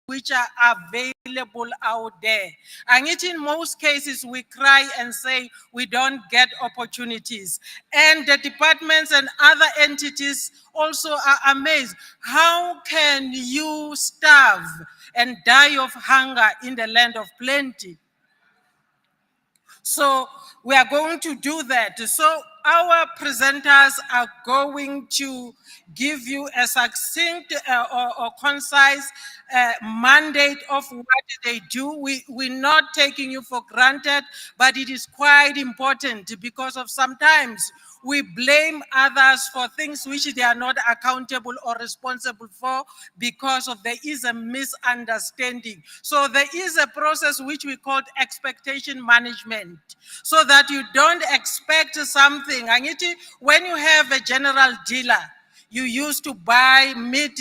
which are available out there. And in most cases, we cry and say we don't get opportunities. And the departments and other entities also are amazed. How can you starve and die of hunger in the land of plenty? So we are going to do that. So our presenters are going to give you a succinct or concise mandate of what they do. We're not taking you for granted, but it is quite important because of sometimes we blame others for things which they are not accountable or responsible for because of there is a misunderstanding. So there is a process which we call expectation management, so that you don't expect something. Angithi, when you have a general dealer, you used to buy meat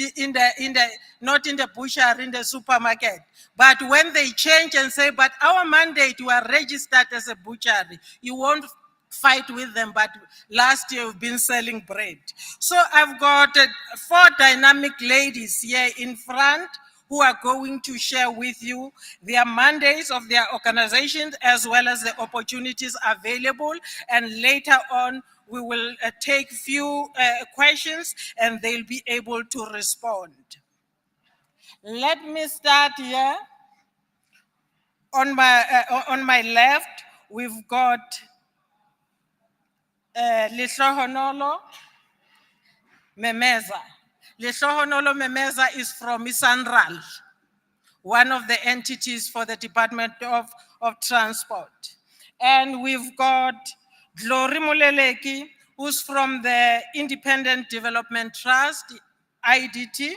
not in the butcher, in the supermarket. But when they change and say, but our mandate, you are registered as a butchery, you won't fight with them, but last year we've been selling bread. So I've got 4 dynamic ladies here in front who are going to share with you their mandates of their organizations as well as the opportunities available. And later on, we will take few questions and they'll be able to respond. Let me start here. On my left, we've got Lihlohonolo Memeza. Lihlohonolo Memeza is from Isandral, one of the entities for the Department of Transport. And we've got Glory Muleleki, who's from the Independent Development Trust, IDT.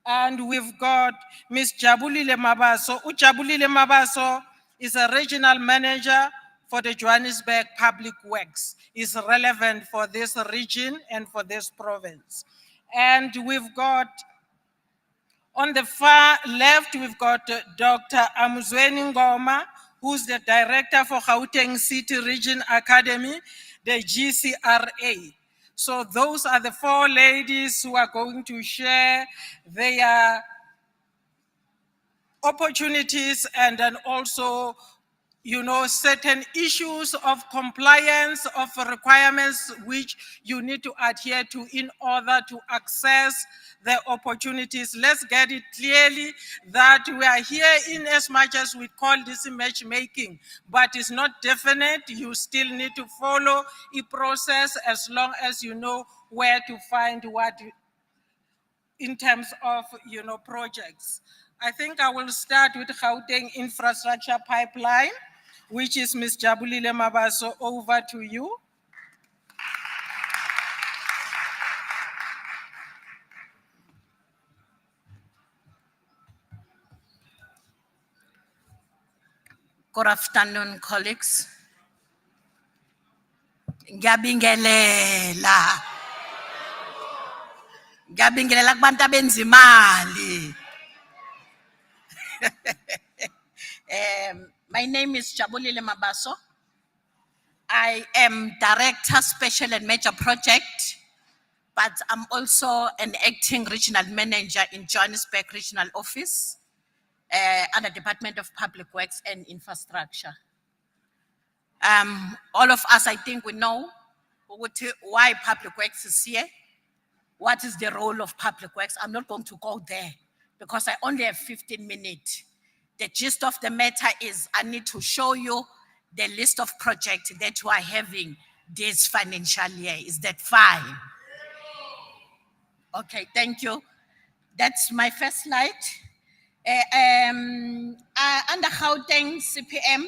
And we've got Ms. Jabulile Mabaso. Jabulile Mabaso is a regional manager for the Johannesburg Public Works. Is relevant for this region and for this province. And we've got, on the far left, we've got Dr. Amuzweni Ngoma, who's the director for Gauteng City Region Academy, the GCRA. So those are the 4 ladies who are going to share their opportunities and then also, certain issues of compliance of requirements which you need to adhere to in order to access the opportunities. Let's get it clearly that we are here in as much as we call this matchmaking, but it's not definite. You still need to follow a process as long as you know where to find what in terms of, projects. I think I will start with Gauteng Infrastructure Pipeline, which is Ms. Jabulile Mabaso. Over to you. Good afternoon, colleagues. Ngiyabingelela kubantu abenza imali. My name is Jabulile Mabaso. I am Director, Special and Major Project, but I'm also an acting regional manager in Johannesburg Regional Office under Department of Public Works and Infrastructure. All of us, I think we know why Public Works is here. What is the role of Public Works? I'm not going to go there because I only have 15 minutes. The gist of the matter is I need to show you the list of projects that we are having this financial year. Is that fine? Okay, thank you. That's my first slide. Under Gauteng CPM,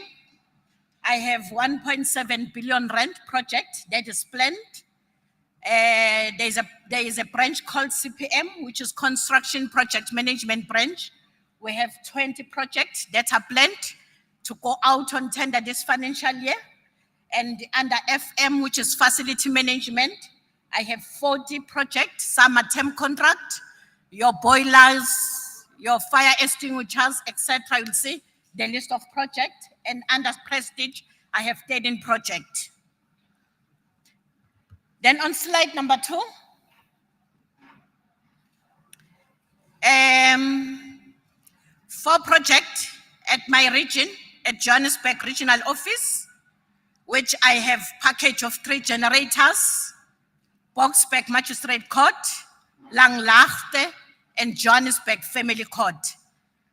I have 1.7 billion rand project that is planned. There is a branch called CPM, which is Construction Project Management Branch. We have 20 projects that are planned to go out on tender this financial year. And under FM, which is Facility Management, I have 40 projects. Some are term contract, your boilers, your fire extinguishers, etc. You'll see the list of projects. And under Prestige, I have 13 projects. Then on slide number 2, 4 projects at my region, at Johannesburg Regional Office, which I have package of 3 generators, Boksburg Magistrate Court, Langlaagte, and Johannesburg Family Court.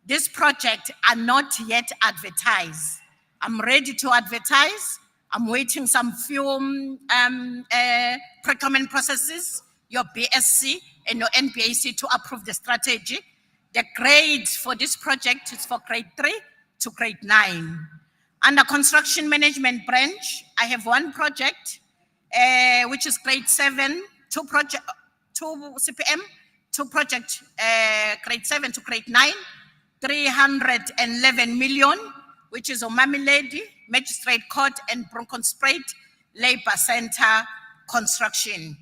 This project are not yet advertised. I'm ready to advertise. I'm waiting some few procurement processes, your BSc and your NBAC to approve the strategy. The grade for this project is for grade 3 to grade 9. Under construction management branch, I have 1 project, which is grade 7, 2 CPM, 2 project, grade 7 to grade 9, 311 million, which is Omameledi, Magistrate Court and Bronkhorstspruit Labor Center construction.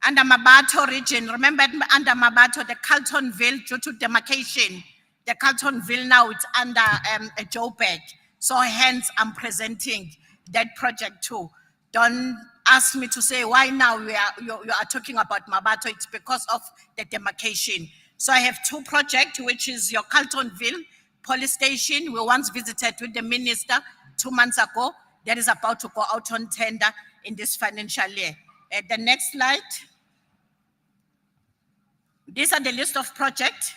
Under Mabato region, remember under Mabato, the Carltonville, due to demarcation, the Carltonville now it's under a Joburg. So hence I'm presenting that project too. Don't ask me to say why now you are talking about Mabato. It's because of the demarcation. So I have 2 projects, which is your Carltonville police station. We once visited with the minister 2 months ago. That is about to go out on tender in this financial year. The next slide. These are the list of projects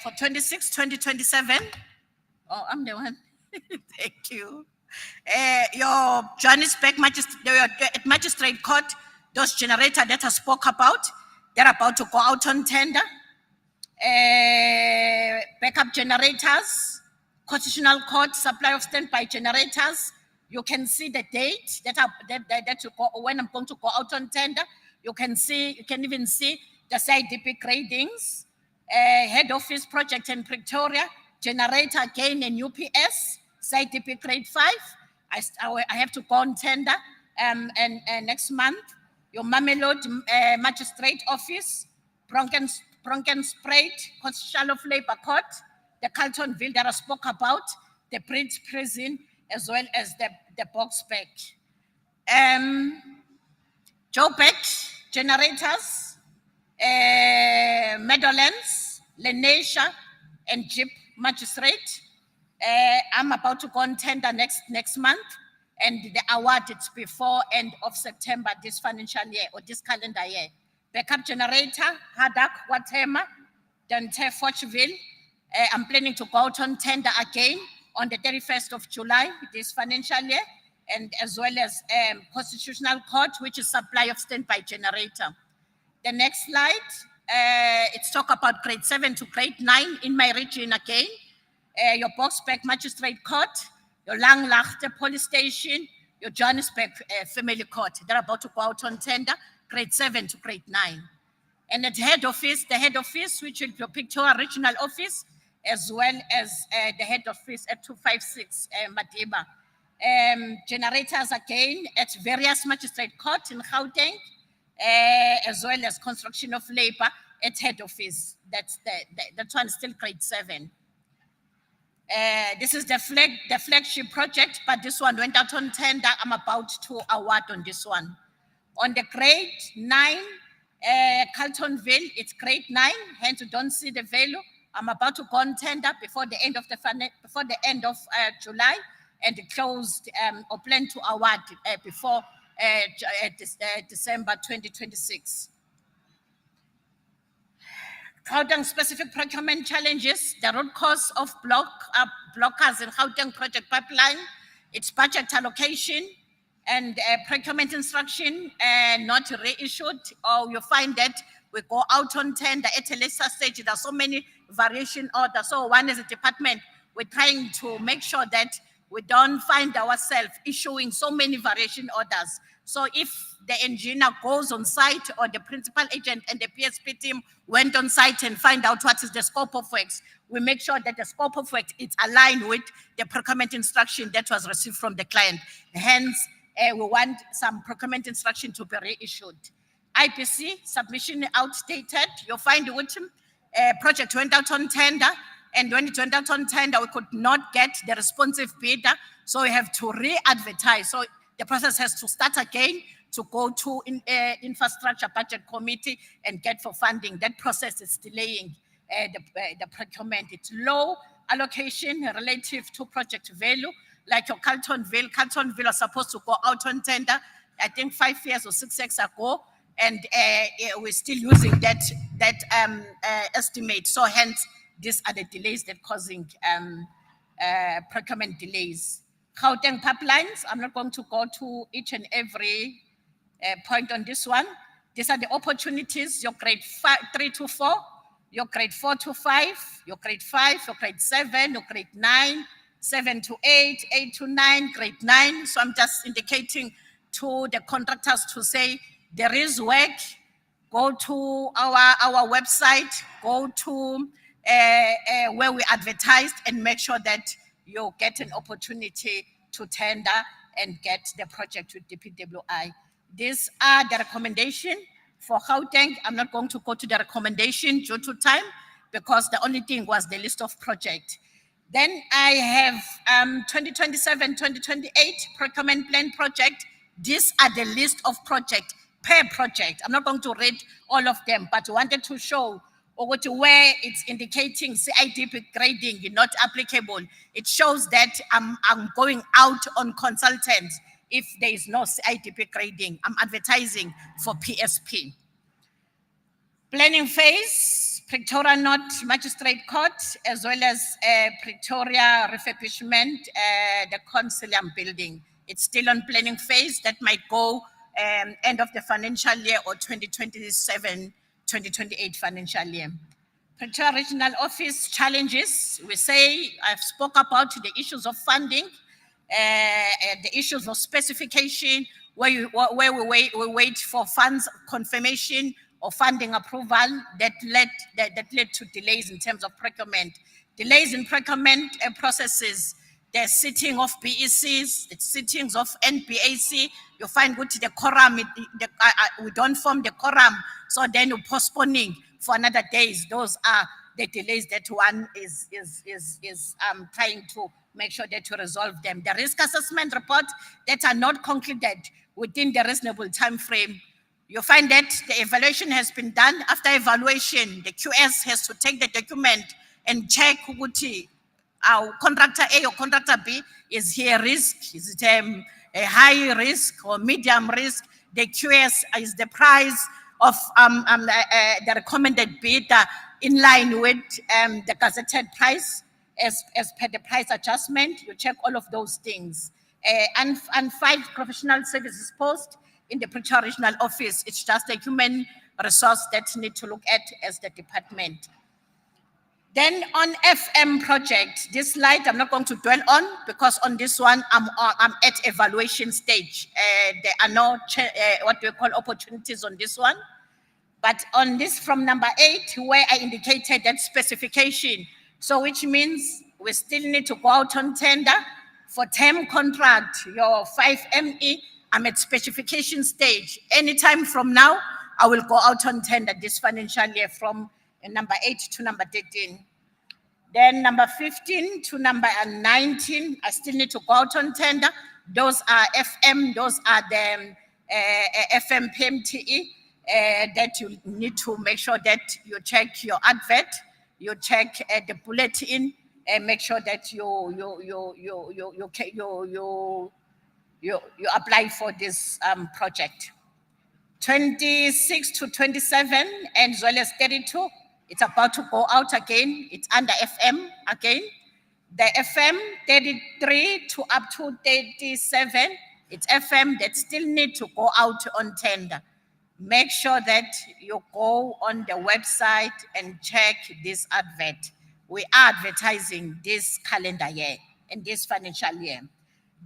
for 2027. Oh, I'm the one. Thank you. Your Johannesburg Magistrate Court, those generators that I spoke about, they're about to go out on tender. Backup generators, Constitutional Court, supply of standby generators. You can see the date that you go, when I'm going to go out on tender. You can even see the CIDP gradings, head office project in Pretoria, generator again in UPS, CIDP grade 5. I have to go on tender and next month. Your Mamelodi Magistrate Office, Bronkhorstspruit Constitutional of Labor Court, the Carltonville that I spoke about, the Prince Prison, as well as the Boksburg. Joburg generators, Meadowlands, Lenasia, and Jeep Magistrate. I'm about to go on tender next month, and the award it's before end of September this financial year or this calendar year. Backup generator, Hadak, Watema, Dante, Forchville. I'm planning to go out on tender again on the 31st of July this financial year, and as well as Constitutional Court, which is supply of standby generator. The next slide, it's talk about grade 7 to grade 9 in my region again. Your Boksburg Magistrate Court, your Langlaagte Police Station, your Johannesburg Family Court. They're about to go out on tender, grade 7 to grade 9. And at head office, the head office, which will be your Pretoria Regional Office, as well as the head office at 256 Madiba. Generators again at various magistrate courts in Gauteng, as well as construction of labor at head office. That one is still grade 7. This is the flagship project, but this one went out on tender. I'm about to award on this one. On the grade 9, Carltonville, it's grade 9, hence you don't see the value. I'm about to go on tender before the end of July, and closed or plan to award before December 2026. Gauteng specific procurement challenges, the root cause of blockers in Gauteng project pipeline, its budget allocation, and procurement instruction not reissued, or you find that we go out on tender at a lesser stage. There are so many variation orders. So one is a department, we're trying to make sure that we don't find ourselves issuing so many variation orders. So if the engineer goes on site, or the principal agent and the PSP team went on site and find out what is the scope of works, we make sure that the scope of work is aligned with the procurement instruction that was received from the client. Hence, we want some procurement instruction to be reissued. IPC submission outdated. You'll find which project went out on tender, and when it went out on tender, we could not get the responsive bidder, so we have to re-advertise. So the process has to start again to go to infrastructure budget committee and get for funding. That process is delaying the procurement. It's low allocation relative to project value, like your Carltonville. Carltonville was supposed to go out on tender, I think 5 years or 6 years ago, and we're still using that estimate. So hence, these are the delays that causing procurement delays. Gauteng pipelines, I'm not going to go to each and every point on this one. These are the opportunities, your grade 3 to 4, your grade 4 to 5, your grade 5, your grade 7, your grade 9, 7 to 8, 8 to 9, grade 9. So I'm just indicating to the contractors to say there is work. Go to our website, go to where we advertised, and make sure that you get an opportunity to tender and get the project with DPWI. These are the recommendation for Gauteng. I'm not going to go to the recommendation due to time, because the only thing was the list of projects. Then I have 2027-2028 procurement plan project. These are the list of projects per project. I'm not going to read all of them, but I wanted to show where it's indicating CIDP grading is not applicable. It shows that I'm going out on consultants if there is no CIDP grading. I'm advertising for PSP. Planning phase, Pretoria North Magistrate Court, as well as Pretoria refurbishment, the Concilium building. It's still on planning phase. That might go end of the financial year or 2027-2028 financial year. Pretoria Regional Office challenges. We say, I've spoke about the issues of funding, the issues of specification, where we wait for funds confirmation or funding approval that led to delays in terms of procurement. Delays in procurement processes, the sitting of BECs, the sittings of NBAC, you find good the quorum, we don't form the quorum, so then you're postponing for another days. Those are the delays that one is trying to make sure that you resolve them. The risk assessment report that are not concluded within the reasonable time frame, you find that the evaluation has been done. After evaluation, the QS has to take the document and check our contractor A or contractor B, is here risk? Is it a high risk or medium risk? The QS is the price of the recommended bidder in line with the gazetted price as per the price adjustment. You check all of those things. And 5 professional services post in the Pretoria Regional Office. It's just a human resource that need to look at as the department. Then on FM project, this slide I'm not going to dwell on, because on this one I'm at evaluation stage. There are no what we call opportunities on this one. But on this from number 8, where I indicated that specification, so which means we still need to go out on tender for term contract, your 5ME, I'm at specification stage. Anytime from now, I will go out on tender this financial year from number 8 to number 13. Then number 15 to number 19, I still need to go out on tender. Those are FM, those are the FM PMTE that you need to make sure that you check your advert, you check the bulletin, and make sure that you apply for this project. 26 to 27 and as well as 32, it's about to go out again. It's under FM again. The FM 33 to up to 37, it's FM that still need to go out on tender. Make sure that you go on the website and check this advert. We are advertising this calendar year and this financial year.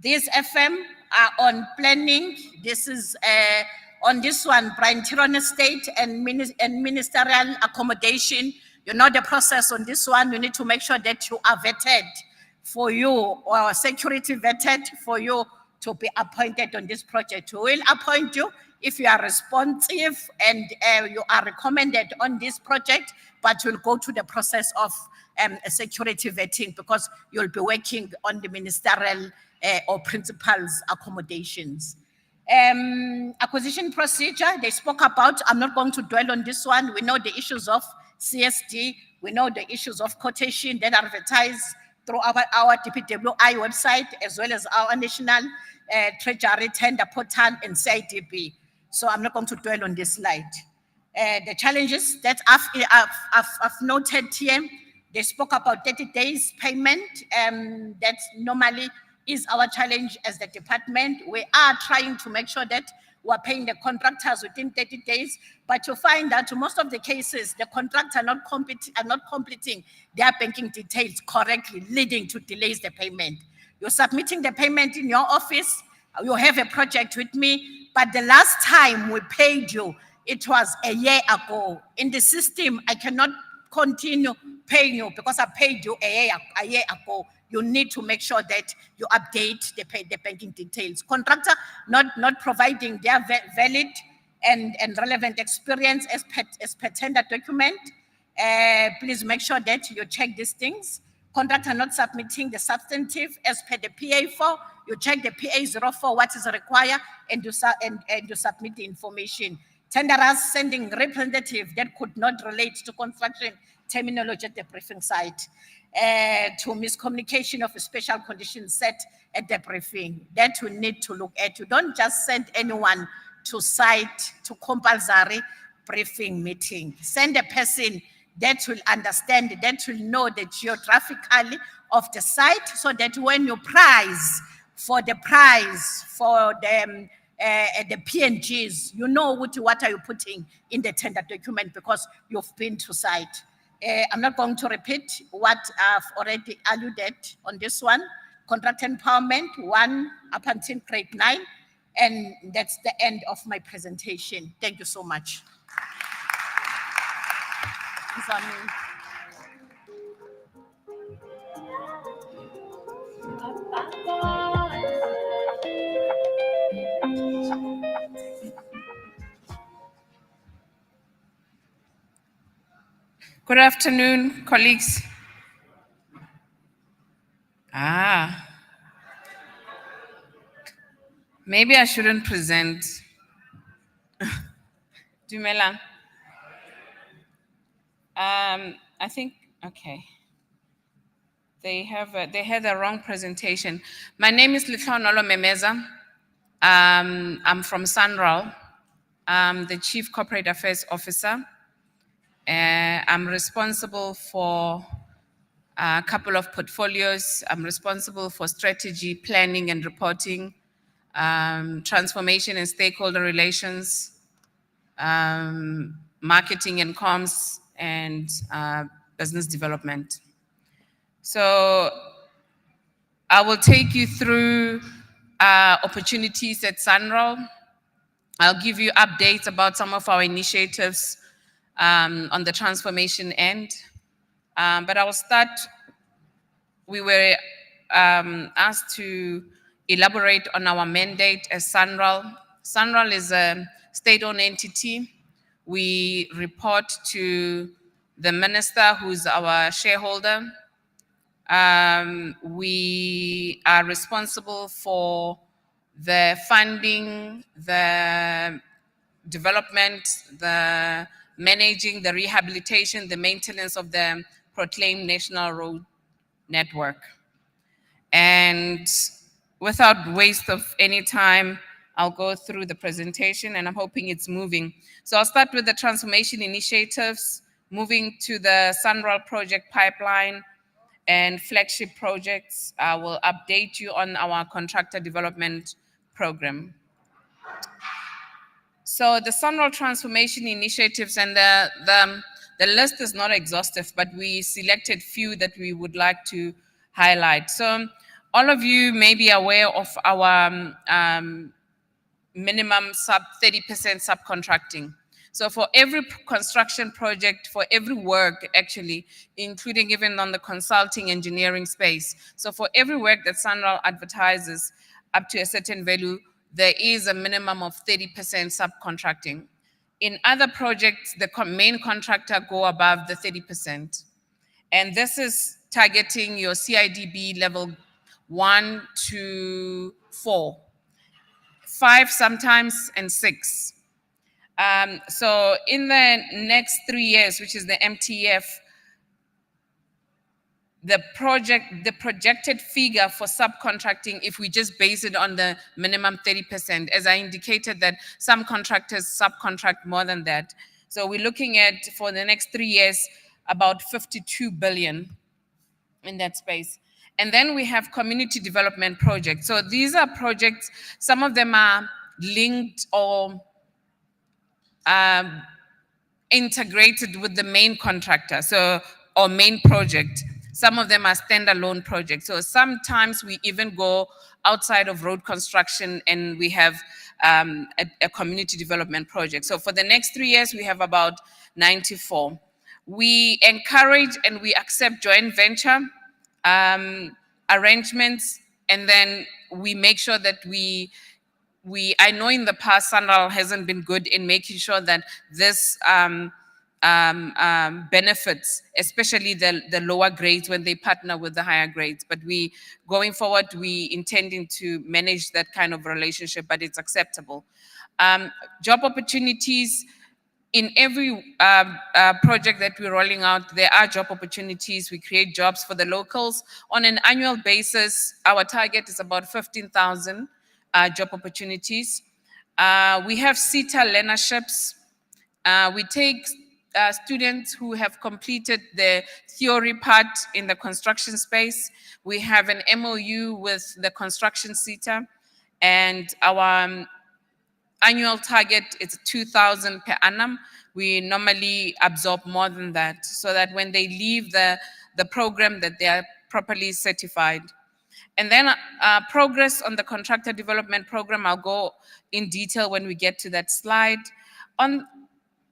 These FM are on planning. This is on this one, Brian Tirone Estate and ministerial accommodation. You know the process on this one. You need to make sure that you are vetted for you, or security vetted for you to be appointed on this project. We will appoint you if you are responsive and you are recommended on this project, but you'll go through the process of security vetting, because you'll be working on the ministerial or principal's accommodations. Acquisition procedure, they spoke about. I'm not going to dwell on this one. We know the issues of CSD, We know the issues of quotation that are advertised through our DPWI website, as well as our national treasury tender portal and CIDB. So I'm not going to dwell on this slide. The challenges that I've noted here, they spoke about 30 days payment. That normally is our challenge as the department. We are trying to make sure that we're paying the contractors within 30 days, but you find that most of the cases, the contractors are not completing their banking details correctly, leading to delays the payment. You're submitting the payment in your office, you have a project with me, but the last time we paid you, it was a year ago. In the system, I cannot continue paying you because I paid you a year ago. You need to make sure that you update the banking details. Contractor not providing their valid and relevant experience as per tender document. Please make sure that you check these things. Contractor not submitting the substantive as per the PA4. You check the PA04, what is required, and you submit the information. Tenderers sending representative that could not relate to construction terminology at the briefing site, to miscommunication of a special condition set at the briefing. That we need to look at. You don't just send anyone to site to compulsory briefing meeting. Send a person that will understand, that will know the geographically of the site, so that when you price for the PNGs, you know what are you putting in the tender document because you've been to site. I'm not going to repeat what I've already alluded on this one. Contract empowerment, 1 up until grade 9, and that's the end of my presentation. Thank you so much. Good afternoon, colleagues. Maybe I shouldn't present. Dumela. I think, okay. They had a wrong presentation. My name is Litlhaonolo Memeza. I'm from SANRAL. I'm the Chief Corporate Affairs Officer. I'm responsible for a couple of portfolios. I'm responsible for strategy, planning and reporting, transformation and stakeholder relations, marketing and comms, and business development. So I will take you through opportunities at SANRAL. I'll give you updates about some of our initiatives on the transformation end. But I will start, we were asked to elaborate on our mandate as SANRAL. SANRAL is a state-owned entity. We report to the minister, who's our shareholder. We are responsible for the funding, the development, the managing, the rehabilitation, the maintenance of the proclaimed national road network. And without waste of any time, I'll go through the presentation, and I'm hoping it's moving. So I'll start with the transformation initiatives, moving to the SANRAL project pipeline and flagship projects. I will update you on our contractor development program. So the SANRAL transformation initiatives, and the list is not exhaustive, but we selected few that we would like to highlight. So all of you may be aware of our minimum 30% subcontracting. So for every construction project, for every work actually, including even on the consulting engineering space. So for every work that SANRAL advertises up to a certain value, there is a minimum of 30% subcontracting. In other projects, the main contractor go above the 30%. And this is targeting your CIDB level 1 to 4, 5 sometimes, and 6. So in the next 3 years, which is the MTF, the projected figure for subcontracting, if we just base it on the minimum 30%, as I indicated that some contractors subcontract more than that. So we're looking at, for the next 3 years, about 52 billion in that space. And then we have community development projects. So these are projects, some of them are linked or integrated with the main contractor, so, or main project. Some of them are standalone projects. So sometimes we even go outside of road construction and we have a community development project. So for the next 3 years, we have about 94. We encourage and we accept joint venture arrangements, and then we make sure that I know in the past, Sanral hasn't been good in making sure that this benefits, especially the lower grades when they partner with the higher grades. But going forward, we intending to manage that kind of relationship, but it's acceptable. Job opportunities. In every project that we're rolling out, there are job opportunities. We create jobs for the locals. On an annual basis, our target is about 15,000 job opportunities. We have CETA learnerships. We take students who have completed the theory part in the construction space. We have an MOU with the construction CETA, and our annual target is 2,000 per annum. We normally absorb more than that, so that when they leave the program, that they are properly certified. And then progress on the contractor development program, I'll go in detail when we get to that slide.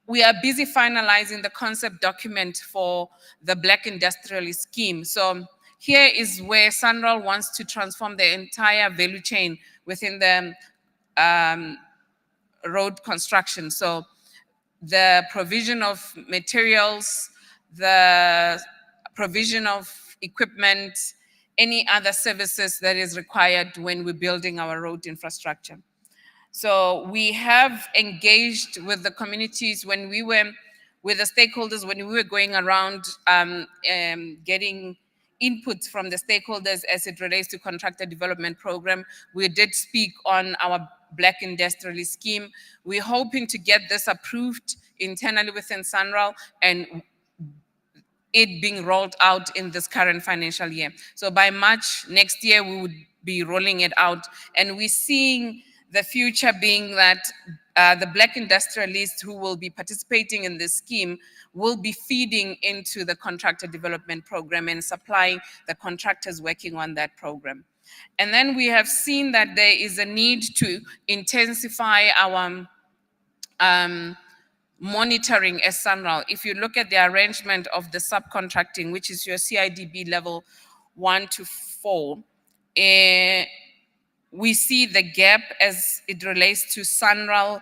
We are busy finalizing the concept document for the Black Industrialist Scheme. So here is where Sanral wants to transform the entire value chain within the road construction. So the provision of materials, the provision of equipment, any other services that is required when we're building our road infrastructure. So we have engaged with the communities when we were with the stakeholders, when we were going around getting input from the stakeholders as it relates to contractor development program. We did speak on our Black Industrialist Scheme. We're hoping to get this approved internally within Sanral and it being rolled out in this current financial year. So by March next year, we would be rolling it out. And we're seeing the future being that the Black industrialists who will be participating in this scheme will be feeding into the contractor development program and supplying the contractors working on that program. And then we have seen that there is a need to intensify our monitoring as Sanral. If you look at the arrangement of the subcontracting, which is your CIDB level 1 to 4, we see the gap as it relates to Sanral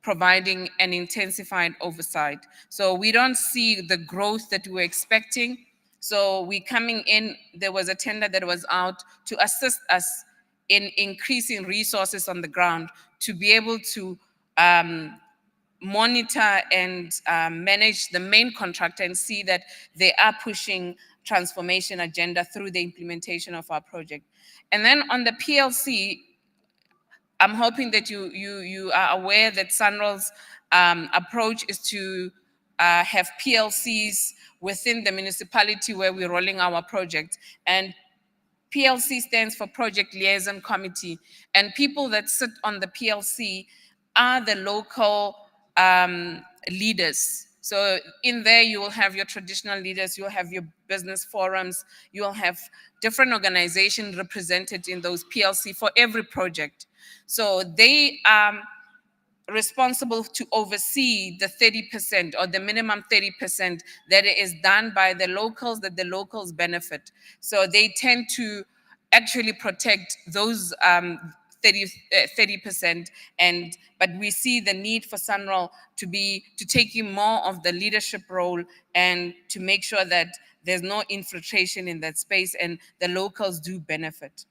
providing an intensified oversight. So we don't see the growth that we're expecting. So we coming in, there was a tender that was out to assist us in increasing resources on the ground to be able to monitor and manage the main contractor and see that they are pushing transformation agenda through the implementation of our project. And then on the PLC, I'm hoping that you are aware that Sanral's approach is to have PLCs within the municipality where we're rolling our project. And PLC stands for Project Liaison Committee. And people that sit on the PLC are the local leaders. So in there, you will have your traditional leaders, you'll have your business forums, you'll have different organizations represented in those PLC for every project. So they are responsible to oversee the 30% or the minimum 30% that is done by the locals, that the locals benefit. So they tend to actually protect those 30%, but we see the need for Sanral to take in more of the leadership role and to make sure that there's no infiltration in that space and the locals do benefit.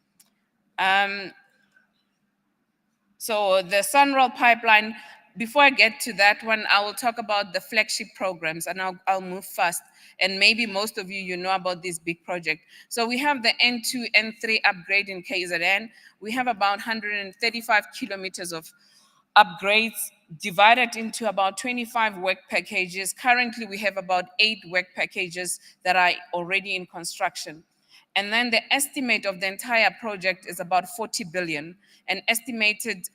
So the Sanral pipeline, before I get to that one, I will talk about the flagship programs, and I'll move fast. And maybe most of you know about this big project. So we have the N2, N3 upgrade in KZN. We have about 135 kilometers of upgrades divided into about 25 work packages. Currently, we have about 8 work packages that are already in construction. And then the estimate of the entire project is about 40 billion, and estimated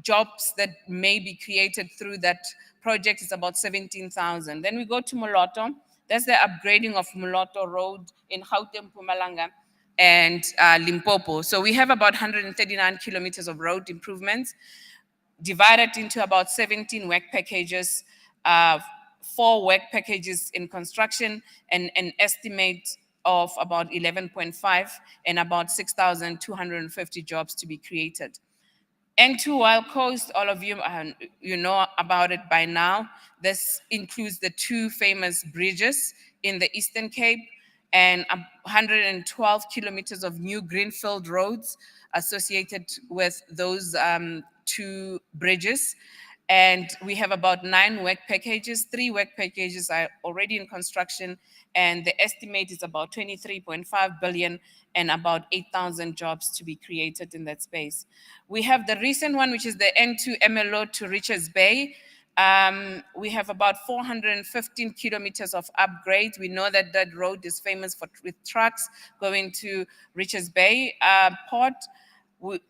jobs that may be created through that project is about 17,000. Then we go to Moloto. That's the upgrading of Moloto Road in Gauteng, Mpumalanga, and Limpopo. So we have about 139 kilometers of road improvements divided into about 17 work packages, 4 work packages in construction, and an estimate of about 11.5 and about 6,250 jobs to be created. N2 Wild Coast, all of you know about it by now. This includes the 2 famous bridges in the Eastern Cape and 112 kilometers of new greenfield roads associated with those 2 bridges. And we have about 9 work packages. 3 work packages are already in construction, and the estimate is about 23.5 billion and about 8,000 jobs to be created in that space. We have the recent one, which is the N2 MLO to Richards Bay. We have about 415 kilometers of upgrades. We know that that road is famous with trucks going to Richards Bay port.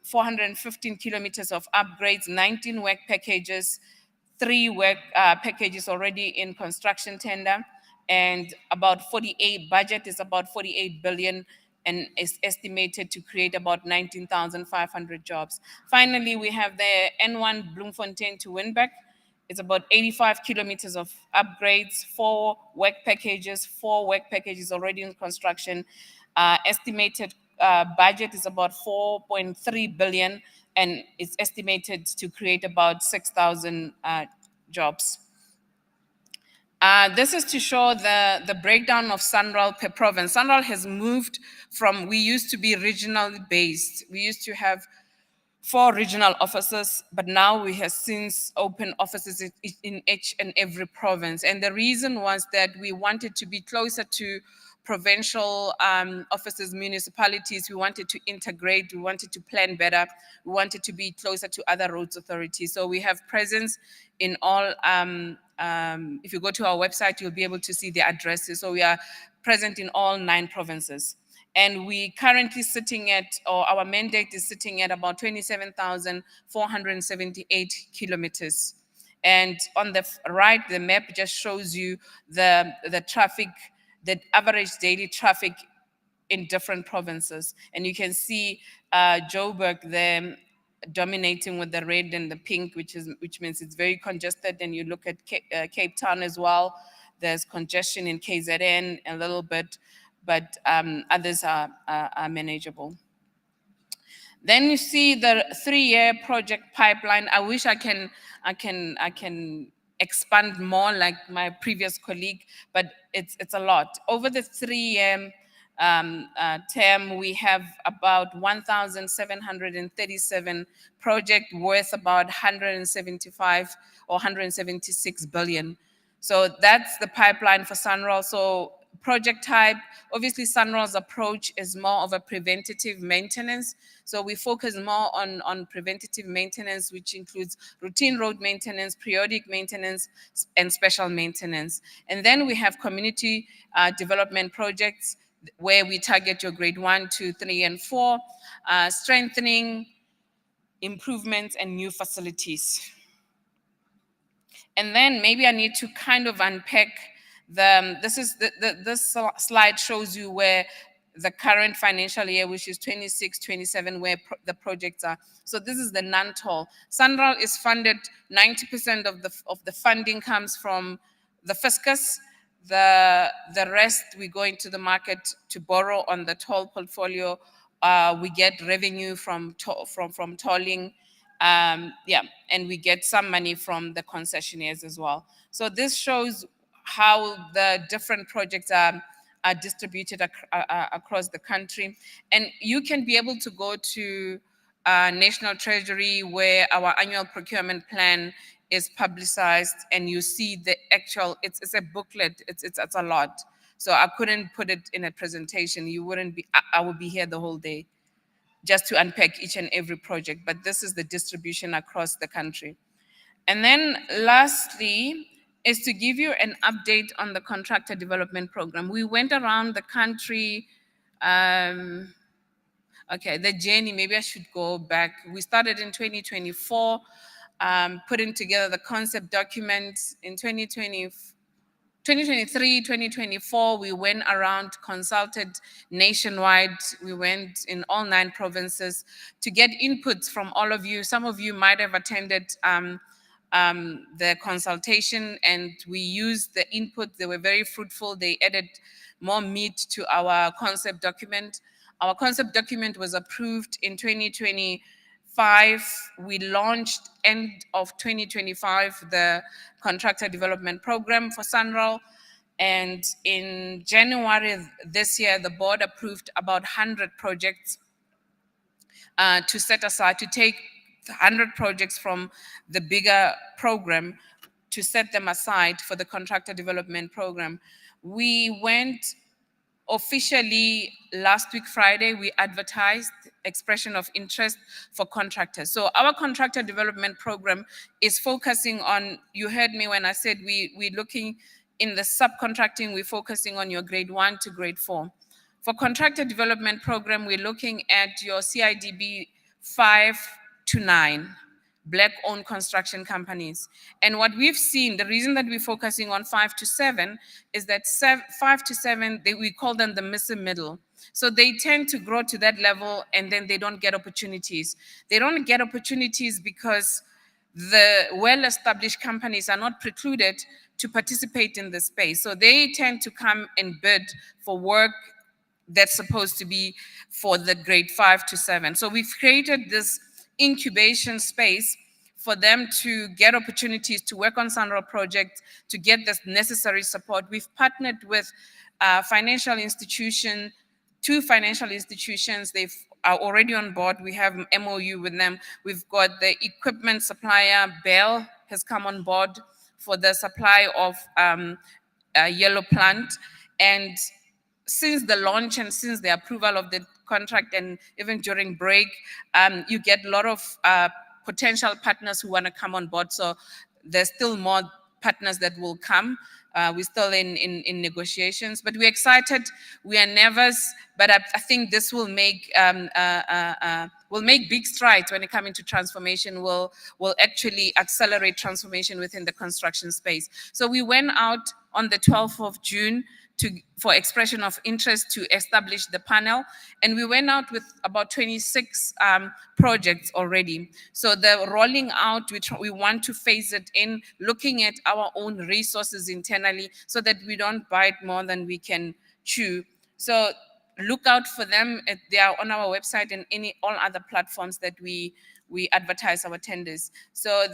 415 kilometers of upgrades, 19 work packages, 3 work packages already in construction tender, and about 48 budget is about 48 billion and is estimated to create about 19,500 jobs. Finally, we have the N1 Bloemfontein to Winbeck. It's about 85 kilometers of upgrades, 4 work packages already in construction. Estimated budget is about 4.3 billion, and it's estimated to create about 6,000 jobs. This is to show the breakdown of SANRAL per province. SANRAL has moved from, we used to be regionally based. We used to have 4 regional offices, but now we have since opened offices in each and every province. And the reason was that we wanted to be closer to provincial offices, municipalities. We wanted to integrate, we wanted to plan better, we wanted to be closer to other roads authorities. So we have presence in all, if you go to our website, you'll be able to see the addresses. So we are present in all 9 provinces. And we currently sitting at, or our mandate is sitting at about 27,478 kilometers. And on the right, the map just shows you the traffic, the average daily traffic in different provinces. And you can see Joburg there dominating with the red and the pink, which means it's very congested. And you look at Cape Town as well. There's congestion in KZN a little bit, but others are manageable. Then you see the 3-year project pipeline. I wish I can expand more like my previous colleague, but it's a lot. Over the 3-year term, we have about 1,737 projects worth about 175 or 176 billion. So that's the pipeline for SANRAL. So project type, obviously SANRAL's approach is more of a preventative maintenance. So we focus more on preventative maintenance, which includes routine road maintenance, periodic maintenance, and special maintenance. And then we have community development projects where we target your grade 1, 2, 3, and 4, strengthening, improvements, and new facilities. And then maybe I need to kind of unpack this slide shows you where the current financial year, which is 26-27, where the projects are. So this is the non-toll. SANRAL is funded, 90% of the funding comes from the fiscus. The rest, we go into the market to borrow on the toll portfolio. We get revenue from tolling. And we get some money from the concessionaires as well. So this shows how the different projects are distributed across the country. And you can be able to go to National Treasury, where our annual procurement plan is publicized, and you see the actual, it's a booklet, it's a lot. So I couldn't put it in a presentation. You wouldn't be, I would be here the whole day just to unpack each and every project, but this is the distribution across the country. And then lastly, is to give you an update on the contractor development program. We went around the country, okay, the journey, maybe I should go back. We started in 2024, putting together the concept documents in 2023, 2024, we went around, consulted nationwide. We went in all 9 provinces to get inputs from all of you. Some of you might have attended the consultation, and we used the input. They were very fruitful. They added more meat to our concept document. Our concept document was approved in 2025. We launched end of 2025 the contractor development program for SANRAL. And in January this year, the board approved about 100 projects to set aside, to take 100 projects from the bigger program to set them aside for the contractor development program. We went officially last week, Friday, we advertised expression of interest for contractors. So our contractor development program is focusing on, you heard me when I said we're looking in the subcontracting, we're focusing on your grade 1 to grade 4. For contractor development program, we're looking at your CIDB 5 to 9. Black-owned construction companies. And what we've seen, the reason that we're focusing on 5 to 7 is that 5 to 7, we call them the missing middle. So they tend to grow to that level, and then they don't get opportunities. They don't get opportunities because the well-established companies are not precluded to participate in the space. So they tend to come and bid for work that's supposed to be for the grade 5 to 7. So we've created this incubation space for them to get opportunities to work on SANRAL projects, to get this necessary support. We've partnered with financial institution, 2 financial institutions. They are already on board. We have MOU with them. We've got the equipment supplier, Bell, has come on board for the supply of yellow plant. And since the launch and since the approval of the contract, and even during break, you get a lot of potential partners who want to come on board. So there's still more partners that will come. We're still in negotiations, but we're excited. We are nervous, but I think this will make big strides when it comes into transformation. Will actually accelerate transformation within the construction space. So we went out on the 12th of June for expression of interest to establish the panel. And we went out with about 26 projects already. So the rolling out, we want to phase it in, looking at our own resources internally so that we don't bite more than we can chew. So look out for them. They are on our website and all other platforms that we advertise our tenders. So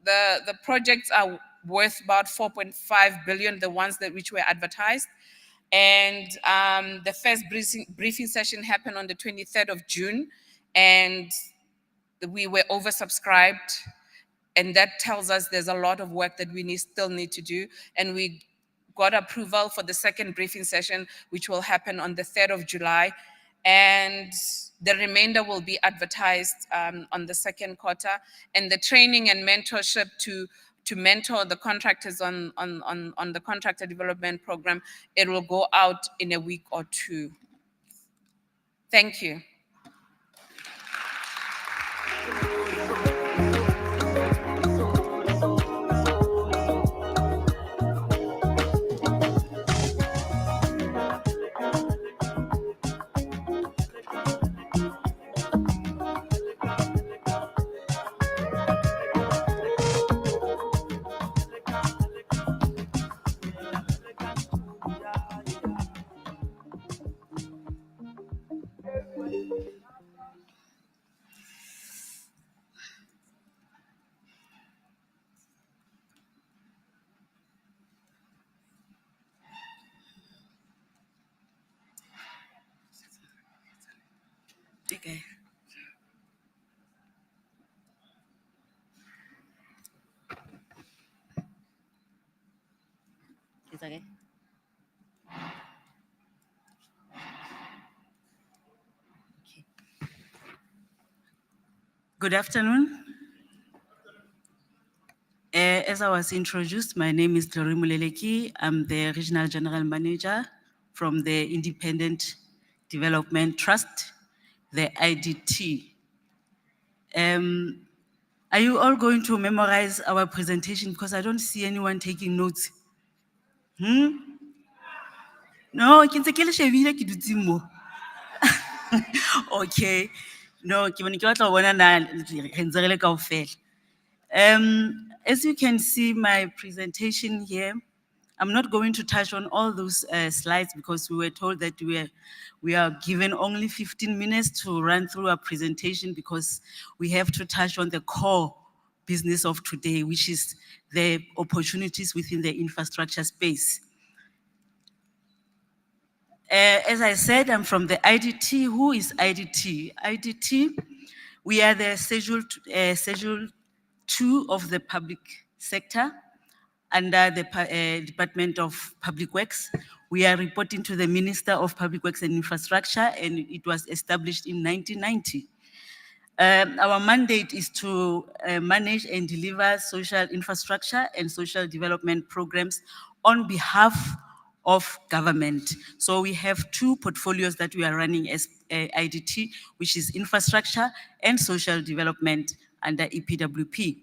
the projects are worth about 4.5 billion, the ones which were advertised. And the first briefing session happened on the 23rd of June, and we were oversubscribed. And that tells us there's a lot of work that we still need to do. And we got approval for the second briefing session, which will happen on the 3rd of July. And the remainder will be advertised on the second quarter. And the training and mentorship to mentor the contractors on the contractor development program, it will go out in a week or 2. Thank you. Okay. okay. Good afternoon. As I was introduced, my name is Glory Muleleki. I'm the Regional General Manager from the Independent Development Trust, the IDT. Are you all going to memorize our presentation? Because I don't see anyone taking notes. No, ke ntse ke le shebile ke dutse mo. Okay. No, ke bone ke batla ho bona na re ntse re le kaofela. As you can see my presentation here, I'm not going to touch on all those slides because we were told that we are given only 15 minutes to run through our presentation because we have to touch on the core business of today, which is the opportunities within the infrastructure space. As I said, I'm from the IDT. Who is IDT? IDT, we are the Schedule 2 of the public sector under the Department of Public Works. We are reporting to the Minister of Public Works and Infrastructure, and it was established in 1990. Our mandate is to manage and deliver social infrastructure and social development programs on behalf of government. So we have two portfolios that we are running as IDT, which is infrastructure and social development under EPWP.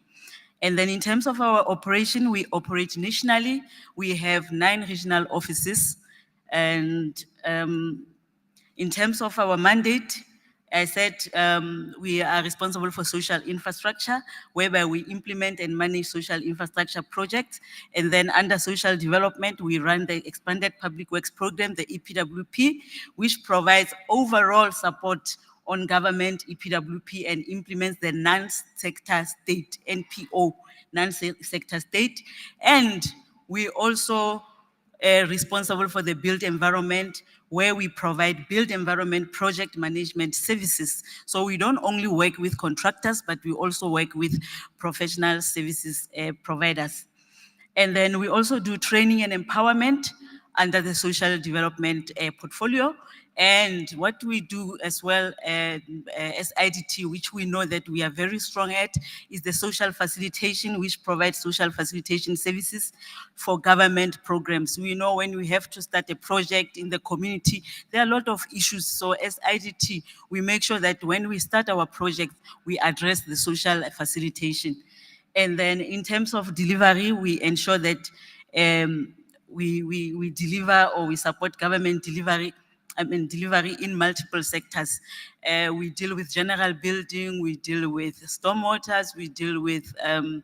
And then in terms of our operation, we operate nationally. We have 9 regional offices. And in terms of our mandate, I said we are responsible for social infrastructure, whereby we implement and manage social infrastructure projects. And then under social development, we run the Expanded Public Works Program, the EPWP, which provides overall support on government EPWP and implements the non-sector state, NPO, non-sector state. And we also responsible for the built environment, where we provide built environment project management services. So we don't only work with contractors, but we also work with professional services providers. And then we also do training and empowerment under the social development portfolio. And what we do as well as IDT, which we know that we are very strong at, is the social facilitation, which provides social facilitation services for government programs. We know when we have to start a project in the community, there are a lot of issues. So as IDT, we make sure that when we start our project, we address the social facilitation. And then in terms of delivery, we ensure that we deliver or we support government delivery, delivery in multiple sectors. We deal with general building, we deal with stormwaters, we deal with a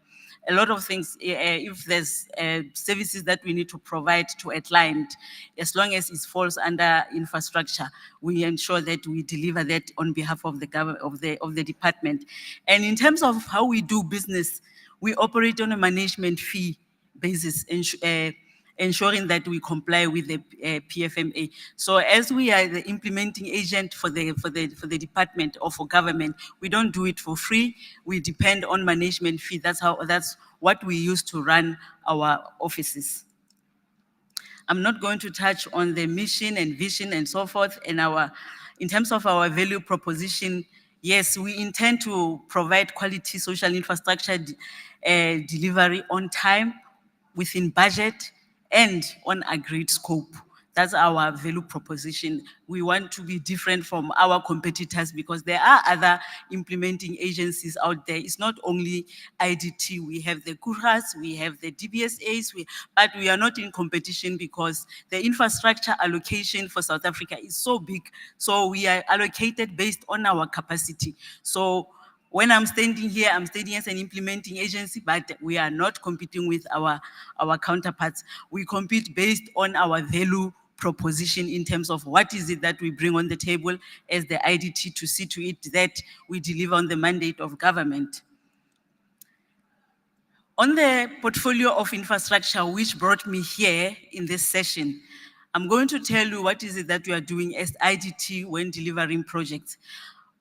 lot of things. If there's services that we need to provide to a client, as long as it falls under infrastructure, we ensure that we deliver that on behalf of the government, of the department. And in terms of how we do business, we operate on a management fee basis, ensuring that we comply with the PFMA. So as we are the implementing agent for the department or for government, we don't do it for free. We depend on management fee. That's what we use to run our offices. I'm not going to touch on the mission and vision and so forth. And in terms of our value proposition, yes, we intend to provide quality social infrastructure delivery on time, within budget, and on agreed scope. That's our value proposition. We want to be different from our competitors because there are other implementing agencies out there. It's not only IDT. We have the KURAs, we have the DBSAs, but we are not in competition because the infrastructure allocation for South Africa is so big. So we are allocated based on our capacity. So when I'm standing here, I'm standing as an implementing agency, but we are not competing with our counterparts. We compete based on our value proposition in terms of what is it that we bring on the table as the IDT to see to it that we deliver on the mandate of government. On the portfolio of infrastructure, which brought me here in this session, I'm going to tell you what is it that we are doing as IDT when delivering projects.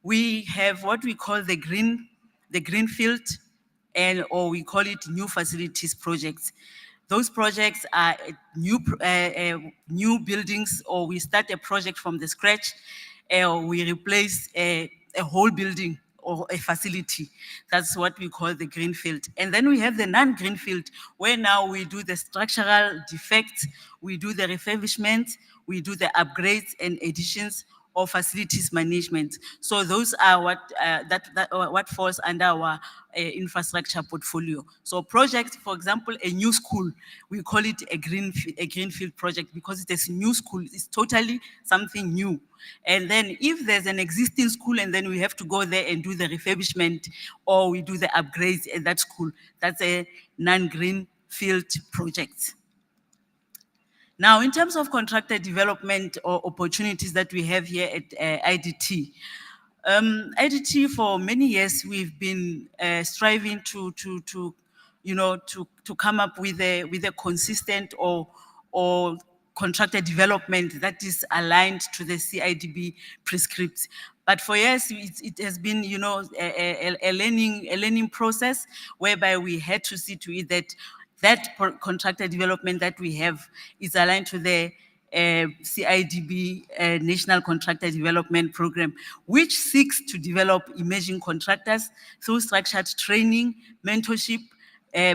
We have what we call the greenfield, or we call it new facilities projects. Those projects are new buildings, or we start a project from the scratch, or we replace a whole building or a facility. That's what we call the greenfield. And then we have the non-greenfield, where now we do the structural defects, we do the refurbishment, we do the upgrades and additions, or facilities management. So those are what falls under our infrastructure portfolio. So projects, for example, a new school, we call it a greenfield project because it is a new school. It's totally something new. And then if there's an existing school and then we have to go there and do the refurbishment, or we do the upgrades at that school, that's a non-greenfield project. Now, in terms of contractor development or opportunities that we have here at IDT, IDT for many years we've been striving to come up with a consistent or contractor development that is aligned to the CIDB prescripts. But for years, it has been, a learning process whereby we had to see to it that contractor development that we have is aligned to the CIDB National Contractor Development Program, which seeks to develop emerging contractors through structured training, mentorship,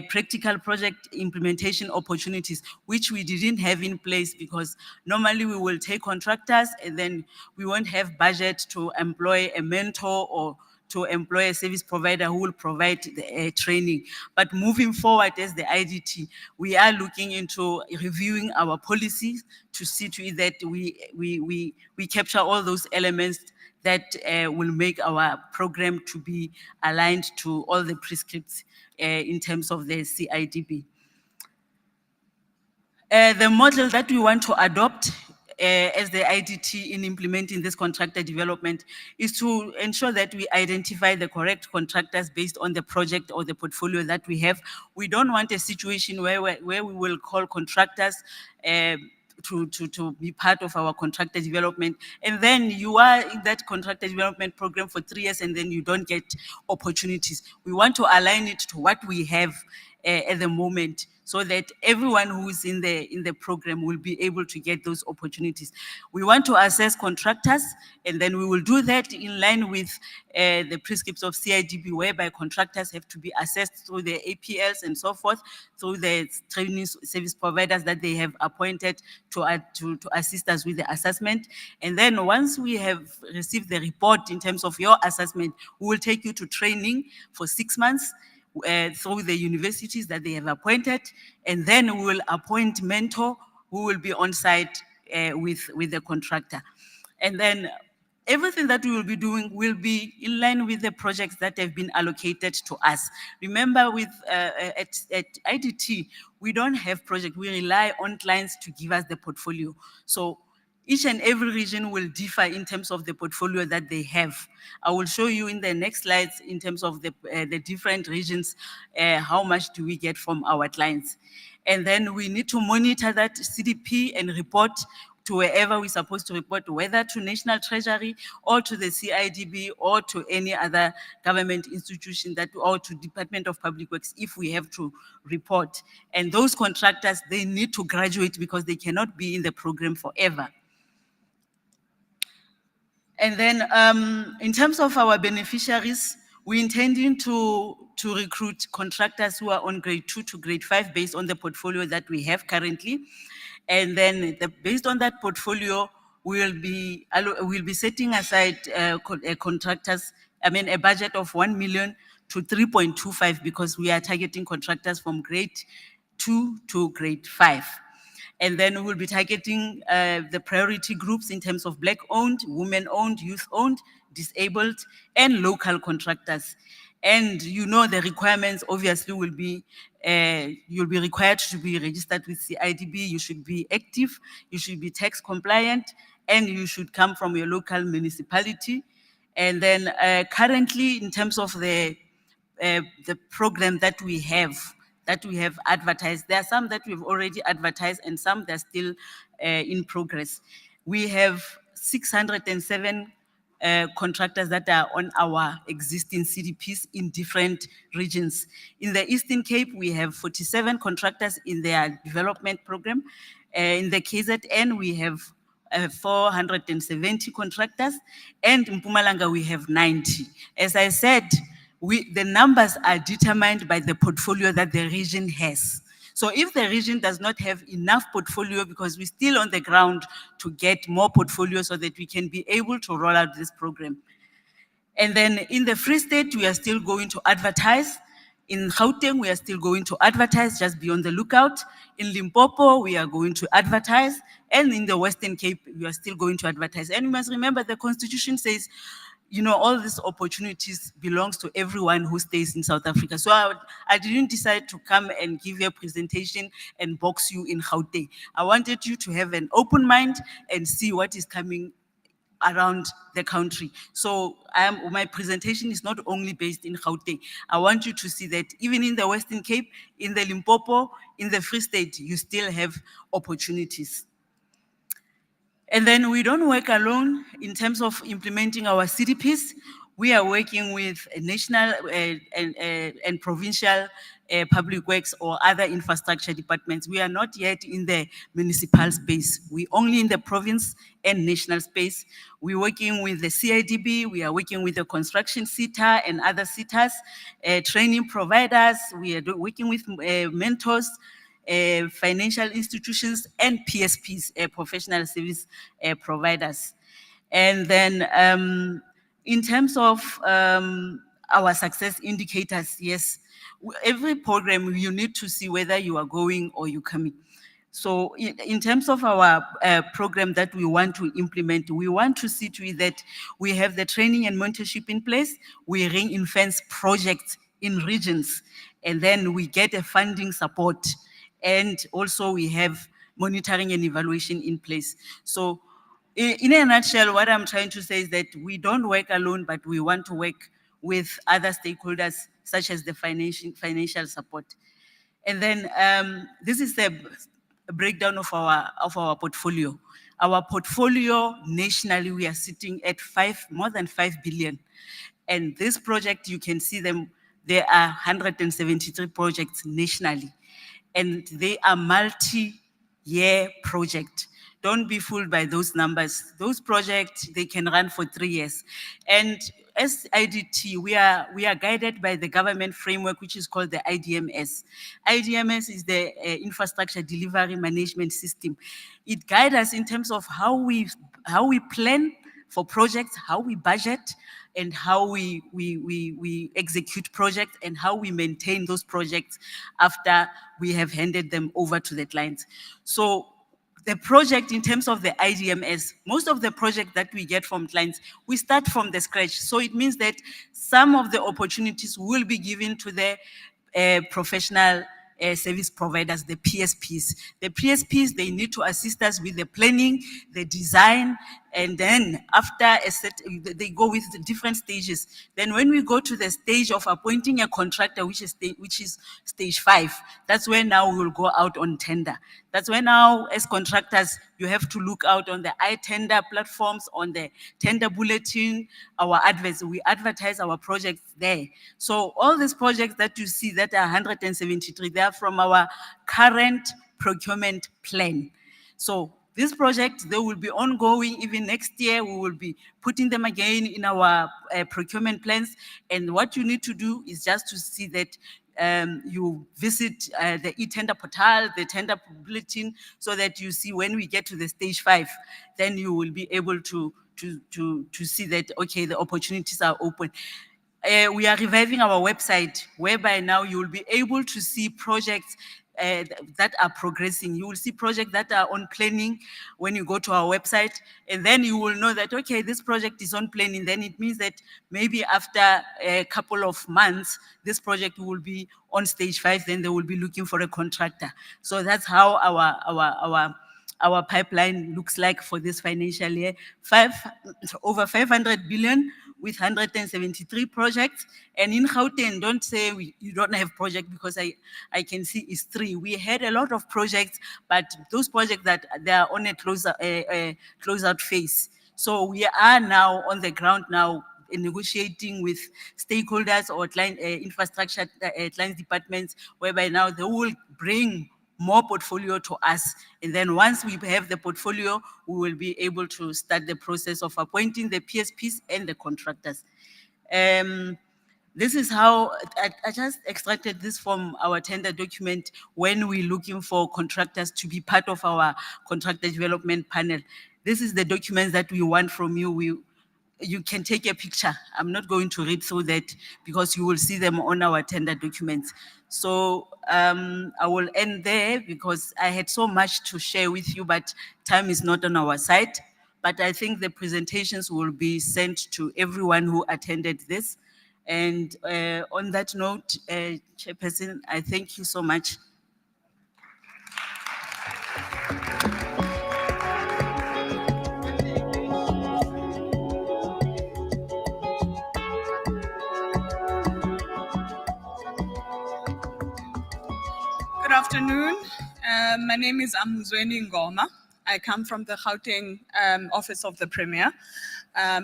practical project implementation opportunities, which we didn't have in place because normally we will take contractors and then we won't have budget to employ a mentor or to employ a service provider who will provide the training. But moving forward as the IDT, we are looking into reviewing our policies to see to it that we capture all those elements that will make our program to be aligned to all the prescripts in terms of the CIDB. The model that we want to adopt as the IDT in implementing this contractor development is to ensure that we identify the correct contractors based on the project or the portfolio that we have. We don't want a situation where we will call contractors to be part of our contractor development. And then you are in that contractor development program for 3 years and then you don't get opportunities. We want to align it to what we have at the moment, so that everyone who is in the program will be able to get those opportunities. We want to assess contractors, and then we will do that in line with the prescripts of CIDB, whereby contractors have to be assessed through the APLs and so forth, through the training service providers that they have appointed to assist us with the assessment. And then once we have received the report in terms of your assessment, we will take you to training for 6 months, through the universities that they have appointed, and then we will appoint mentor who will be on site with the contractor. And then everything that we will be doing will be in line with the projects that have been allocated to us. Remember, at IDT, we don't have project. We rely on clients to give us the portfolio. So each and every region will differ in terms of the portfolio that they have. I will show you in the next slides in terms of the different regions, how much do we get from our clients. And then we need to monitor that CDP and report to wherever we're supposed to report, whether to National Treasury or to the CIDB or to any other government institution or to Department of Public Works if we have to report. And those contractors, they need to graduate because they cannot be in the program forever. And then in terms of our beneficiaries, we're intending to recruit contractors who are on grade 2 to grade 5 based on the portfolio that we have currently. And then based on that portfolio, we'll be setting aside contractors, a budget of 1 million to 3.25 because we are targeting contractors from grade 2 to grade 5. And then we'll be targeting the priority groups in terms of Black-owned, women-owned, youth-owned, disabled, and local contractors. And the requirements obviously will be, you'll be required to be registered with CIDB, you should be active, you should be tax compliant, and you should come from your local municipality. And then currently, in terms of the program that we have advertised, there are some that we've already advertised and some that are still in progress. We have 607 contractors that are on our existing CDPs in different regions. In the Eastern Cape, we have 47 contractors in their development program. In the KZN, we have 470 contractors, and in Mpumalanga, we have 90. As I said, the numbers are determined by the portfolio that the region has. So if the region does not have enough portfolio, because we're still on the ground to get more portfolio so that we can be able to roll out this program. And then in the Free State, we are still going to advertise. In Gauteng, we are still going to advertise, just be on the lookout. In Limpopo, we are going to advertise. And in the Western Cape, we are still going to advertise. And you must remember the Constitution says, you know, all these opportunities belongs to everyone who stays in South Africa. So I didn't decide to come and give you a presentation and box you in Gauteng. I wanted you to have an open mind and see what is coming around the country. So my presentation is not only based in Gauteng. I want you to see that even in the Western Cape, in the Limpopo, in the Free State, you still have opportunities. And then we don't work alone in terms of implementing our CDPs. We are working with national and provincial public works or other infrastructure departments. We are not yet in the municipal space. We're only in the province and national space. We're working with the CIDB, we are working with the construction SETA and other SETAs, training providers, we are working with mentors, financial institutions, and PSPs, professional service providers. And then in terms of our success indicators, yes, every program you need to see whether you are going or you're coming. So in terms of our program that we want to implement, we want to see to it that we have the training and mentorship in place, we ring-fence projects in regions, and then we get a funding support. And also we have monitoring and evaluation in place. So in a nutshell, what I'm trying to say is that we don't work alone, but we want to work with other stakeholders, such as the financial support. And then this is the breakdown of our portfolio. Our portfolio nationally, we are sitting at more than 5 billion. And this project, you can see them, there are 173 projects nationally. And they are multi-year projects. Don't be fooled by those numbers. Those projects, they can run for 3 years. And as IDT, we are guided by the government framework, which is called the IDMS. IDMS is the Infrastructure Delivery Management System. It guides us in terms of how we plan for projects, how we budget, and how we execute projects, and how we maintain those projects after we have handed them over to the clients. So the project, in terms of the IDMS, most of the projects that we get from clients, we start from the scratch. So it means that some of the opportunities will be given to the professional service providers, the PSPs. The PSPs, they need to assist us with the planning, the design, and then after they go with the different stages. Then when we go to the stage of appointing a contractor, which is stage 5, that's when now we will go out on tender. That's when now, as contractors, you have to look out on the iTender platforms, on the tender bulletin, our adverts. We advertise our projects there. So all these projects that you see that are 173, they are from our current procurement plan. So these projects, they will be ongoing. Even next year, we will be putting them again in our procurement plans. And what you need to do is just to see that you visit the e-tender portal, the tender bulletin, so that you see when we get to the stage 5, then you will be able to see that, okay, the opportunities are open. We are reviving our website, whereby now you will be able to see projects that are progressing. You will see projects that are on planning when you go to our website, and then you will know that, okay, this project is on planning. Then it means that maybe after a couple of months, this project will be on stage 5, then they will be looking for a contractor. So that's how our pipeline looks like for this financial year. Over 500 billion with 173 projects. And in Gauteng, don't say you don't have project, because I can see it's 3. We had a lot of projects, but those projects that they are on a closeout phase. So we are now on the ground now negotiating with stakeholders or client infrastructure client departments, whereby now they will bring more portfolio to us. And then once we have the portfolio, we will be able to start the process of appointing the PSPs and the contractors. This is how I just extracted this from our tender document when we're looking for contractors to be part of our contractor development panel. This is the documents that we want from you. You can take a picture. I'm not going to read through that because you will see them on our tender documents. So I will end there because I had so much to share with you, but time is not on our side. But I think the presentations will be sent to everyone who attended this. And on that note, Chairperson, I thank you so much. Good afternoon. My name is Amuzweni Ngoma. I come from the Gauteng Office of the Premier,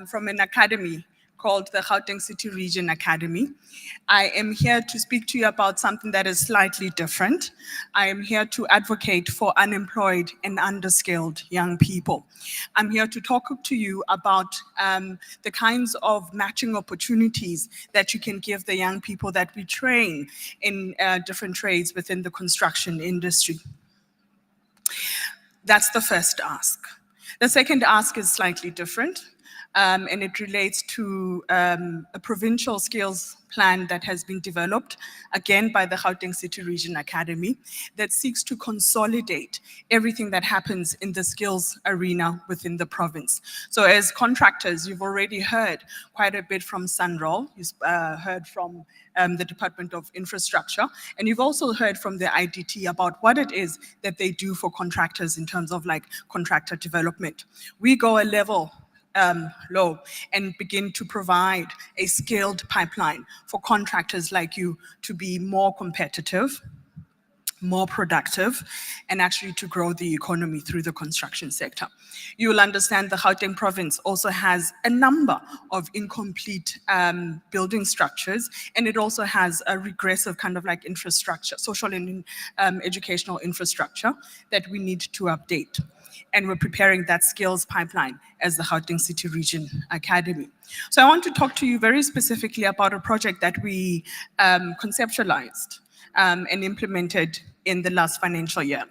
from an academy called the Gauteng City Region Academy. I am here to speak to you about something that is slightly different. I am here to advocate for unemployed and underskilled young people. I'm here to talk to you about the kinds of matching opportunities that you can give the young people that we train in different trades within the construction industry. That's the first ask. The second ask is slightly different. And it relates to a provincial skills plan that has been developed, again, by the Gauteng City Region Academy, that seeks to consolidate everything that happens in the skills arena within the province. So as contractors, you've already heard quite a bit from Sunroll, you've heard from the Department of Infrastructure, and you've also heard from the IDT about what it is that they do for contractors in terms of like contractor development. We go a level low and begin to provide a scaled pipeline for contractors like you to be more competitive, more productive, and actually to grow the economy through the construction sector. You will understand the Gauteng province also has a number of incomplete building structures, and it also has a regressive kind of like infrastructure, social and educational infrastructure that we need to update. And we're preparing that skills pipeline as the Gauteng City Region Academy. So I want to talk to you very specifically about a project that we conceptualized and implemented in the last financial year.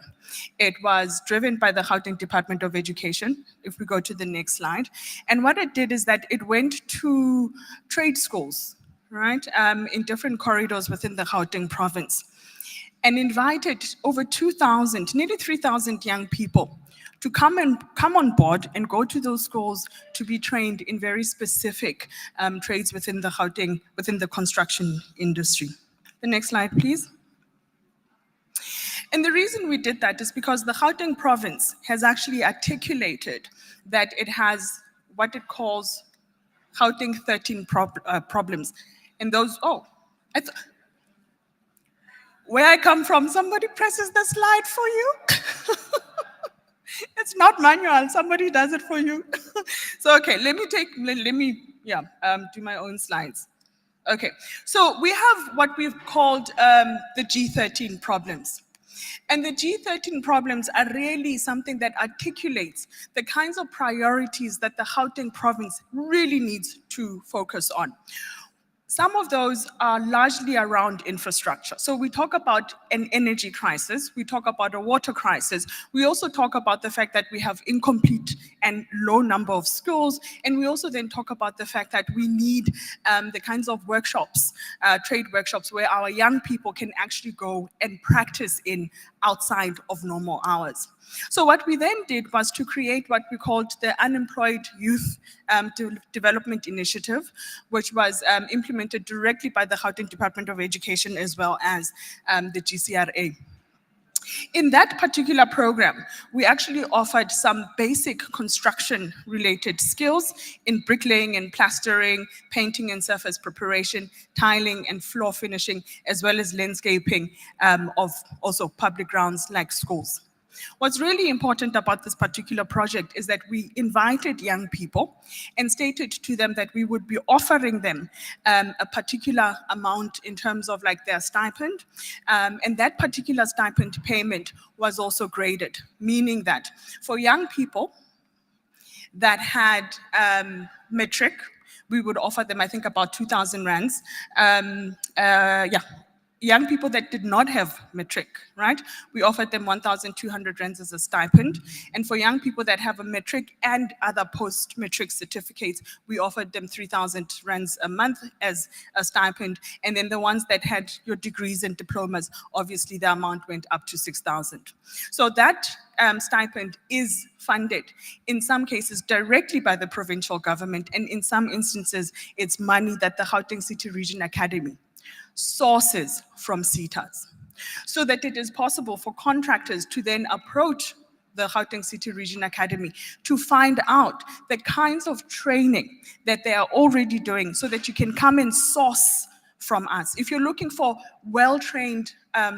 It was driven by the Gauteng Department of Education, if we go to the next slide. And what it did is that it went to trade schools, right, in different corridors within the Gauteng province, and invited over 2,000, nearly 3,000 young people to come on board and go to those schools to be trained in very specific trades within the Gauteng, within the construction industry. The next slide, please. And the reason we did that is because the Gauteng province has actually articulated that it has what it calls Gauteng 13 problems. And those, where I come from, somebody presses the slide for you. It's not manual, somebody does it for you. So, okay, let me do my own slides. Okay, so we have what we've called the G13 problems. And the G13 problems are really something that articulates the kinds of priorities that the Gauteng province really needs to focus on. Some of those are largely around infrastructure. So we talk about an energy crisis, we talk about a water crisis, we also talk about the fact that we have incomplete and low number of schools, and we also then talk about the fact that we need the kinds of workshops, trade workshops, where our young people can actually go and practice in outside of normal hours. So what we then did was to create what we called the Unemployed Youth Development Initiative, which was implemented directly by the Gauteng Department of Education as well as the GCRA. In that particular program, we actually offered some basic construction-related skills in bricklaying and plastering, painting and surface preparation, tiling and floor finishing, as well as landscaping of also public grounds like schools. What's really important about this particular project is that we invited young people and stated to them that we would be offering them a particular amount in terms of like their stipend. And that particular stipend payment was also graded, meaning that for young people that had matric, we would offer them, I think, about 2,000 rands. Yeah, young people that did not have matric, right? We offered them 1,200 rands as a stipend. And for young people that have a matric and other post-matric certificates, we offered them 3,000 rands a month as a stipend. And then the ones that had your degrees and diplomas, obviously the amount went up to 6,000. So that stipend is funded, in some cases directly by the provincial government, and in some instances, it's money that the Gauteng City Region Academy sources from CETAs, so that it is possible for contractors to then approach the Gauteng City Region Academy to find out the kinds of training that they are already doing, so that you can come and source from us. If you're looking for well-trained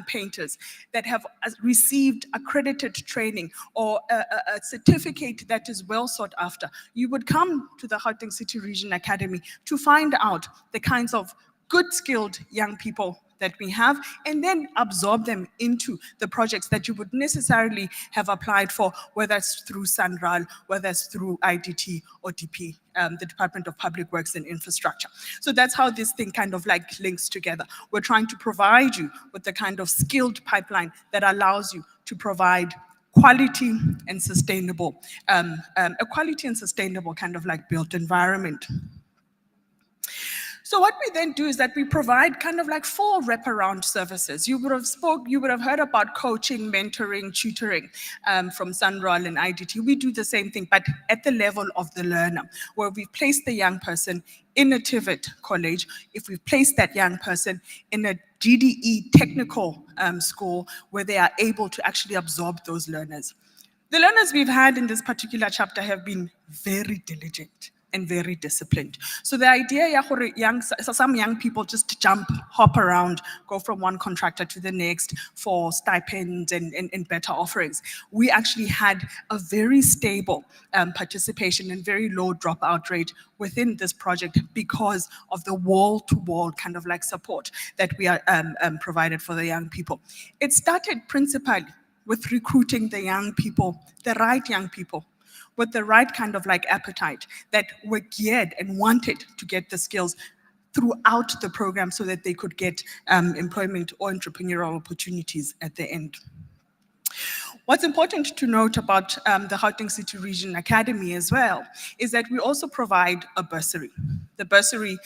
painters that have received accredited training or a certificate that is well sought after, you would come to the Gauteng City Region Academy to find out the kinds of good skilled young people that we have, and then absorb them into the projects that you would necessarily have applied for, whether it's through SANRAL, whether it's through IDT or DP, the Department of Public Works and Infrastructure. So that's how this thing kind of like links together. We're trying to provide you with the kind of skilled pipeline that allows you to provide quality and sustainable, a quality and sustainable kind of like built environment. So what we then do is that we provide kind of like 4 wraparound services. You would have heard about coaching, mentoring, tutoring from SANRAL and IDT. We do the same thing, but at the level of the learner, where we've placed the young person in a TVET college, if we've placed that young person in a GDE technical school where they are able to actually absorb those learners. The learners we've had in this particular chapter have been very diligent and very disciplined. So the idea, some young people just hop around, go from one contractor to the next for stipends and better offerings. We actually had a very stable participation and very low dropout rate within this project because of the wall-to-wall kind of like support that we are provided for the young people. It started principally with recruiting the young people, the right young people, with the right kind of like appetite, that were geared and wanted to get the skills throughout the program so that they could get employment or entrepreneurial opportunities at the end. What's important to note about the Gauteng City Region Academy as well is that we also provide a bursary. The bursary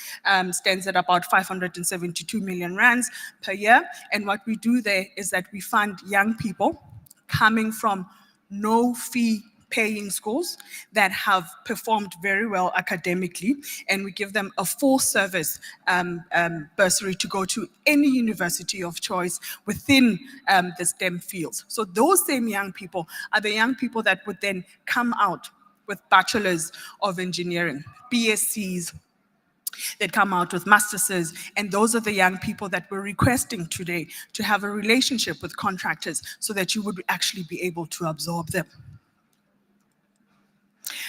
stands at about 572 million rands per year. And what we do there is that we fund young people coming from no-fee paying schools that have performed very well academically, and we give them a full service bursary to go to any university of choice within the STEM fields. So those same young people are the young people that would then come out with bachelors of engineering, BScs, that come out with master's, and those are the young people that we're requesting today to have a relationship with contractors so that you would actually be able to absorb them.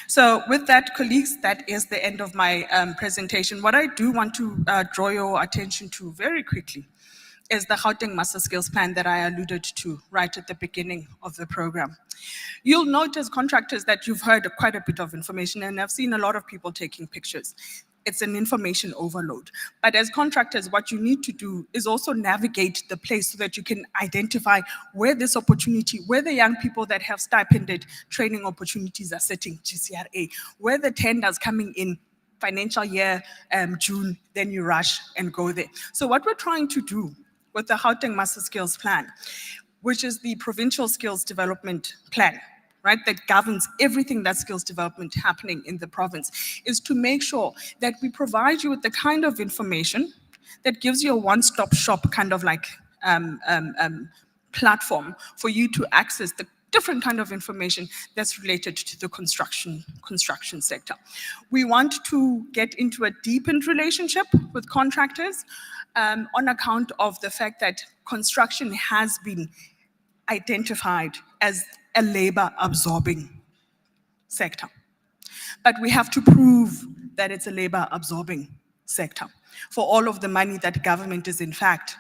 So with that, colleagues, that is the end of my presentation. What I do want to draw your attention to very quickly is the Gauteng Master Skills Plan that I alluded to right at the beginning of the program. You'll note as contractors that you've heard quite a bit of information, and I've seen a lot of people taking pictures. It's an information overload. But as contractors, what you need to do is also navigate the place so that you can identify where this opportunity, where the young people that have stipended training opportunities are sitting, GCRA, where the tenders coming in financial year, June, then you rush and go there. So what we're trying to do with the Gauteng Master Skills Plan, which is the provincial skills development plan, right, that governs everything that skills development happening in the province, is to make sure that we provide you with the kind of information that gives you a one-stop shop kind of like platform for you to access the different kind of information that's related to the construction sector. We want to get into a deepened relationship with contractors on account of the fact that construction has been identified as a labor absorbing sector. But we have to prove that it's a labor absorbing sector for all of the money that government is in fact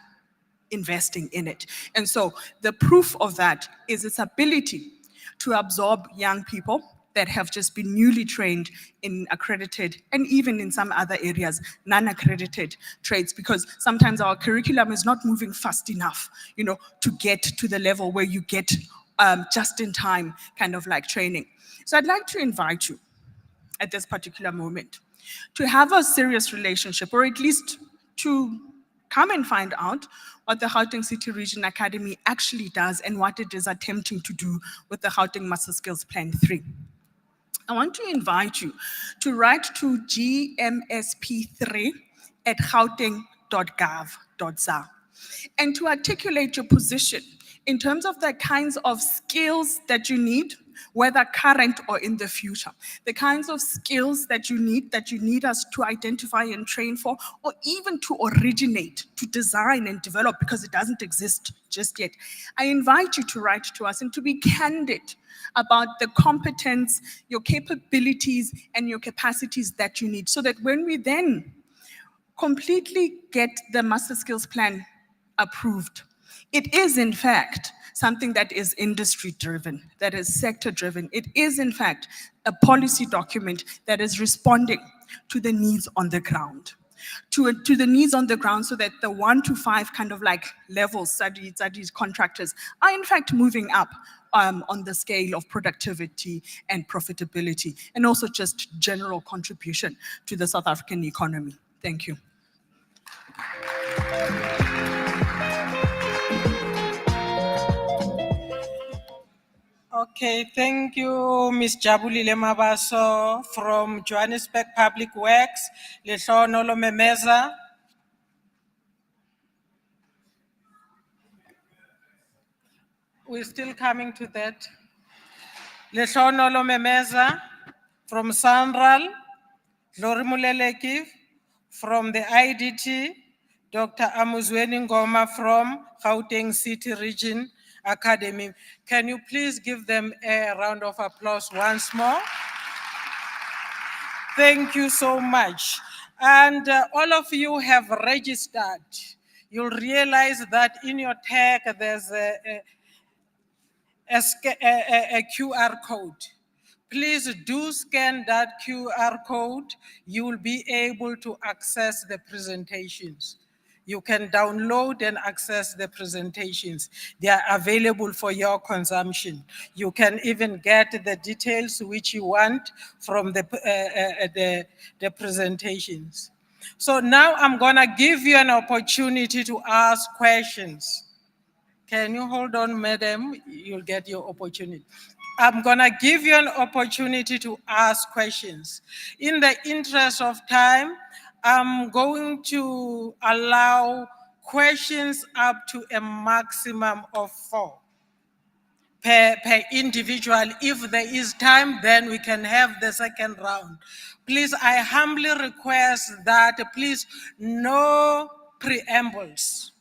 investing in it. And so the proof of that is its ability to absorb young people that have just been newly trained in accredited and even in some other areas, non-accredited trades, because sometimes our curriculum is not moving fast enough, to get to the level where you get just in time kind of like training. So I'd like to invite you at this particular moment to have a serious relationship, or at least to come and find out what the Gauteng City Region Academy actually does and what it is attempting to do with the Gauteng Master Skills Plan 3. I want to invite you to write to gmsp3@gauteng.gov.za and to articulate your position in terms of the kinds of skills that you need, whether current or in the future, the kinds of skills that you need us to identify and train for, or even to originate, to design and develop, because it doesn't exist just yet. I invite you to write to us and to be candid about the competence, your capabilities, and your capacities that you need, so that when we then completely get the Master Skills Plan approved, it is in fact something that is industry-driven, that is sector-driven. It is in fact a policy document that is responding to the needs on the ground. To the needs on the ground, so that the 1 to 5 kind of like levels, studies contractors, are in fact moving up on the scale of productivity and profitability, and also just general contribution to the South African economy. Thank you. Okay, thank you, Ms. Jabulile Mabaso from Johannesburg Public Works. Lehlohonolo Memeza. We're still coming to that. Lehlohonolo Memeza from Sanral. Lori Muleleki from the IDT. Dr. Amuzweni Ngoma from Gauteng City Region Academy. Can you please give them a round of applause once more? Thank you so much. And all of you have registered. You'll realize that in your tag there's a QR code. Please do scan that QR code. You will be able to access the presentations. You can download and access the presentations. They are available for your consumption. You can even get the details which you want from the presentations. So now I'm gonna give you an opportunity to ask questions. Can you hold on, madam? You'll get your opportunity. I'm gonna give you an opportunity to ask questions. In the interest of time, I'm going to allow questions up to a maximum of 4 per individual. If there is time, then we can have the second round. Please, I humbly request that please, no preambles,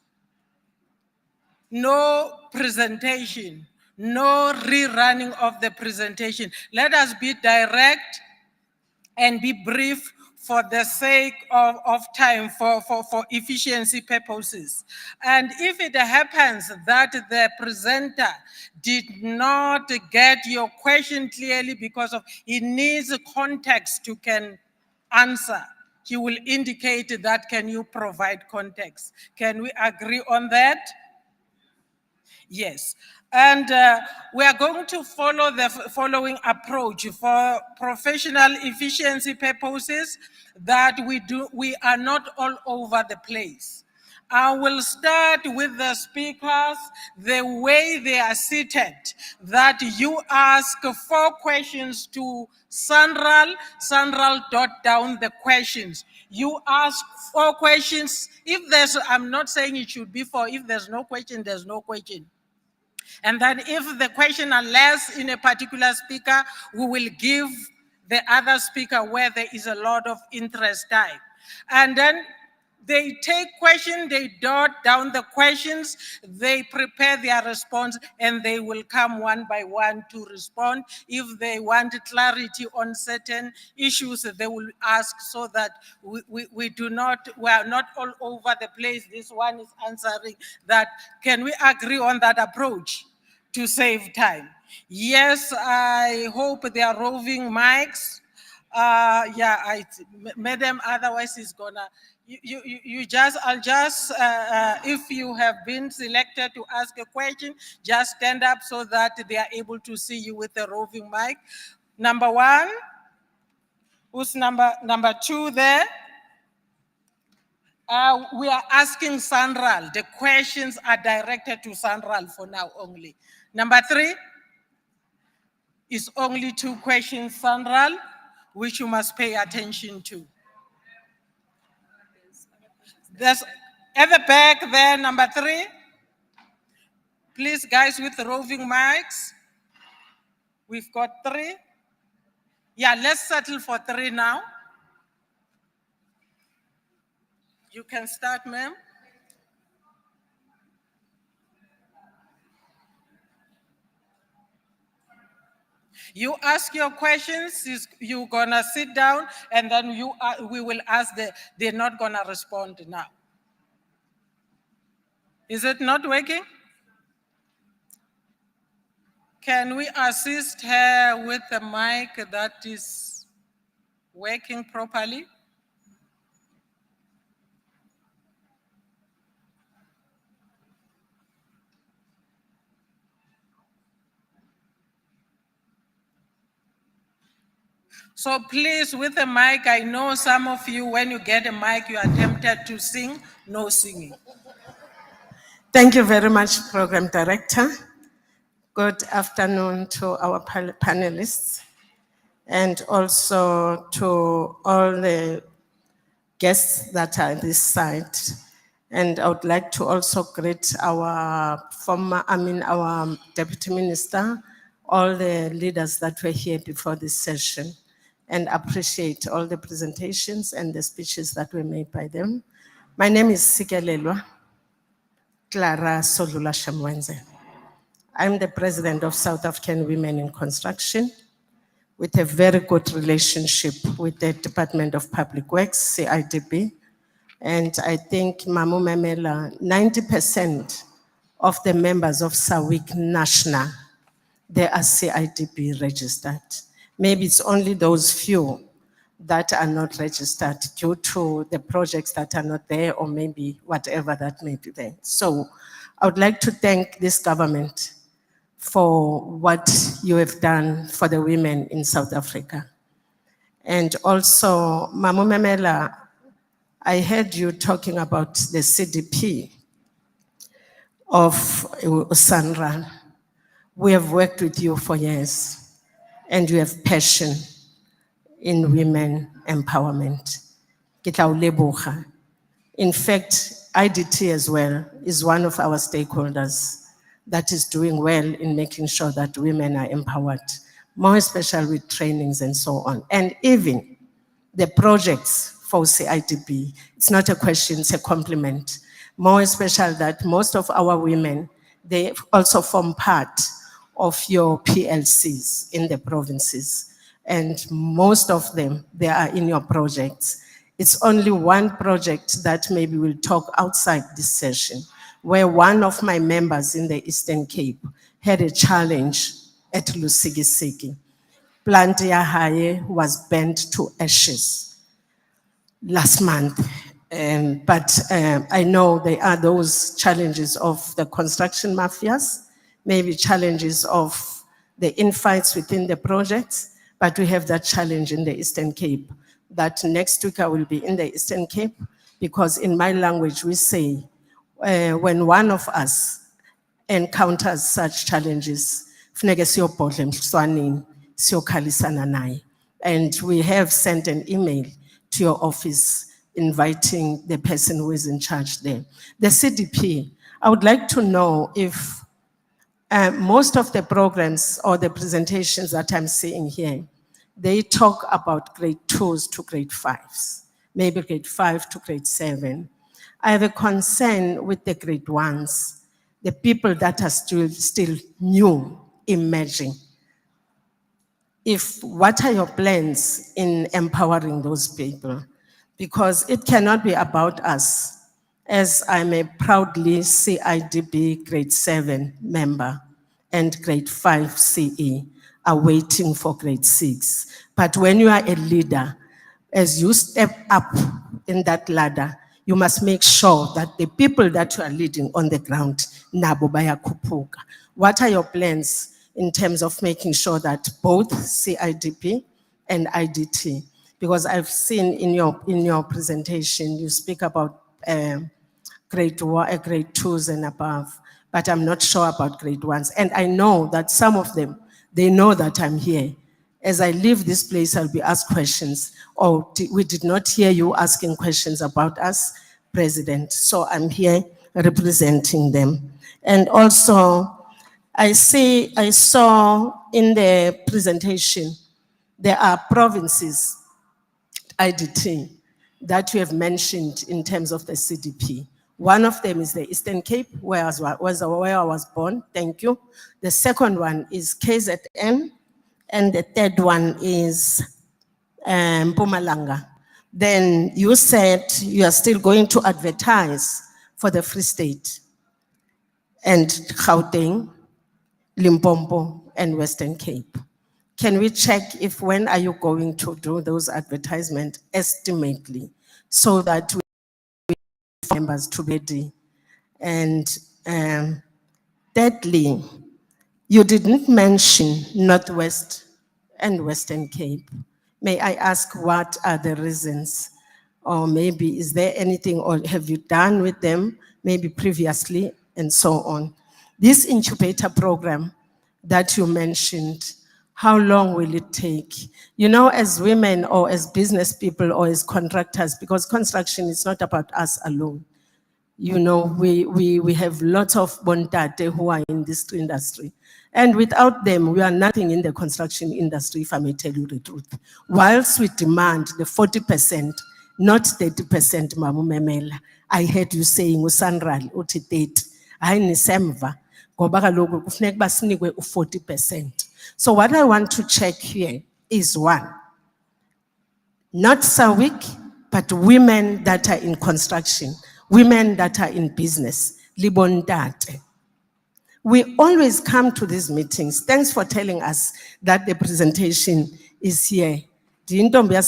no presentation, no rerunning of the presentation. Let us be direct and be brief for the sake of time, for efficiency purposes. And if it happens that the presenter did not get your question clearly because of he needs context to can answer, he will indicate that can you provide context. Can we agree on that? Yes, and we are going to follow the following approach for professional efficiency purposes, that we are not all over the place. I will start with the speakers, the way they are seated, that you ask 4 questions to Sanral, jot down the questions. You ask 4 questions. If there's, I'm not saying it should be 4, if there's no question, there's no question. And then if the question are less in a particular speaker, we will give the other speaker where there is a lot of interest time. And then They take questions, they jot down the questions, they prepare their response, and they will come one by one to respond. If they want clarity on certain issues, they will ask so that we are not all over the place. This one is answering that. Can we agree on that approach to save time? Yes, I hope they are roving mics. Madam, otherwise it's gonna, I'll just, if you have been selected to ask a question, just stand up so that they are able to see you with the roving mic. Number one, who's number two there? We are asking Sandral. The questions are directed to Sandral for now only. Number three is only two questions, Sandral, which you must pay attention to. There's at the back there, number three. Please, guys with roving mics. We've got three. Yeah, let's settle for three now. You can start, ma'am. You ask your questions, you're gonna sit down, and then we will ask they're not gonna respond now. Is it not working? Can we assist her with the mic that is working properly? So please, with the mic, I know some of you, when you get a mic, you are tempted to sing. No singing. Thank you very much, Program Director. Good afternoon to our panelists and also to all the guests that are at this site. And I would like to also greet our our Deputy Minister, all the leaders that were here before this session, and appreciate all the presentations and the speeches that were made by them. My name is Sikelelwa Clara Solula Shamwenze. I'm the president of South African Women in Construction with a very good relationship with the Department of Public Works, CIDB. And I think Mamu Memela, 90% of the members of SAWIC National, they are CIDB registered. Maybe it's only those few that are not registered due to the projects that are not there or maybe whatever that may be there. So I would like to thank this government for what you have done for the women in South Africa. And also, Mamu Memela, I heard you talking about the CDP of Sanral. We have worked with you for years, and you have passion in women empowerment. In fact, IDT as well is one of our stakeholders that is doing well in making sure that women are empowered, more especially with trainings and so on. And even the projects for CIDB, it's not a question, it's a compliment. More especially that most of our women, they also form part of your PLCs in the provinces. And most of them, they are in your projects. It's only one project that maybe we'll talk outside this session, where one of my members in the Eastern Cape had a challenge at Lusigisigi. Plant Yahaye was burnt to ashes last month. But I know there are those challenges of the construction mafias, maybe challenges of the infights within the projects, but we have that challenge in the Eastern Cape. That next week I will be in the Eastern Cape, because in my language we say, when one of us encounters such challenges, funeke siyobhodla emhlwaneni, siyokhalisana naye. And we have sent an email to your office inviting the person who is in charge there. The CDP, I would like to know if most of the programs or the presentations that I'm seeing here, they talk about grade 2s to grade 5s. maybe grade 5 to grade 7. I have a concern with the grade 1s, the people that are still new, emerging. What are your plans in empowering those people? Because it cannot be about us, as I'm a proudly CIDB grade 7 member and grade 5 CE are waiting for grade 6. But when you are a leader, as you step up in that ladder, you must make sure that the people that you are leading on the ground, nabo bayakhuphuka. What are your plans in terms of making sure that both CIDP and IDT, because I've seen in your presentation, you speak about grade 2s and above, but I'm not sure about grade 1s. And I know that some of them, they know that I'm here. As I leave this place, I'll be asked questions. Oh, we did not hear you asking questions about us, President. So I'm here representing them. And also, I saw in the presentation, there are provinces, IDT, that you have mentioned in terms of the CDP. One of them is the Eastern Cape, where I was born, thank you. The second one is KZN, and the third one is Mpumalanga. Then you said you are still going to advertise for the Free State and Gauteng, Limpopo, and Western Cape. Can we check when are you going to do those advertisements estimately so that we members to be ready? And thirdly, you didn't mention Northwest and Western Cape. May I ask what are the reasons? Or maybe is there anything, or have you done with them, maybe previously, and so on? This incubator program that you mentioned, how long will it take? You know, as women or as business people or as contractors, because construction is not about us alone. You know, we have lots of bontate who are in this industry. And without them, we are nothing in the construction industry, if I may tell you the truth. Whilst we demand the 40%, not 30%, Mamu Memela. I heard you saying, Usanral, uthi 30. Hayi nisemva, ngoba kaloku kufuneka basinikwe u-40%. So what I want to check here is one, not SAWIC, but women that are in construction, women that are in business, libontate. We always come to these meetings. Thanks for telling us that the presentation is here. In so much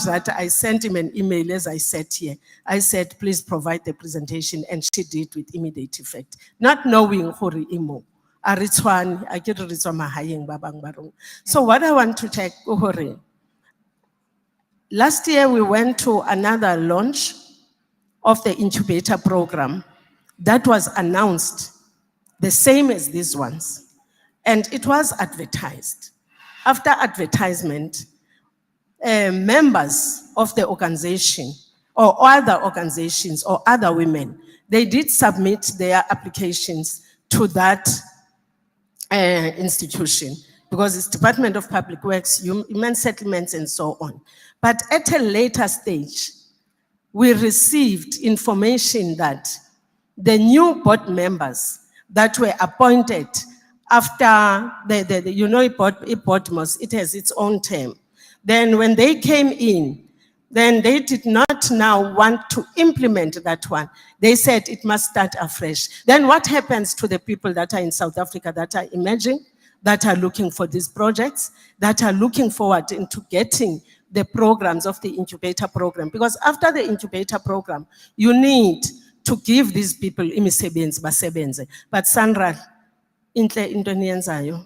that I sent him an email as I sat here. I said, please provide the presentation, and she did with immediate effect. Not knowing Hori Imo. So what I want to check, Hori. Last year we went to another launch of the incubator program that was announced the same as these ones. And it was advertised. After advertisement, members of the organization or other organizations or other women, they did submit their applications to that institution, because it's Department of Public Works, Human Settlements, and so on. But at a later stage, we received information that the new board members that were appointed after it has its own term. Then when they came in, then they did not now want to implement that one. They said it must start afresh. Then what happens to the people that are in South Africa that are emerging, that are looking for these projects, that are looking forward into getting the programs of the incubator program? Because after the incubator program, you need to give these people imisebenzi basebenze. But Sandra, intle into niyenzayo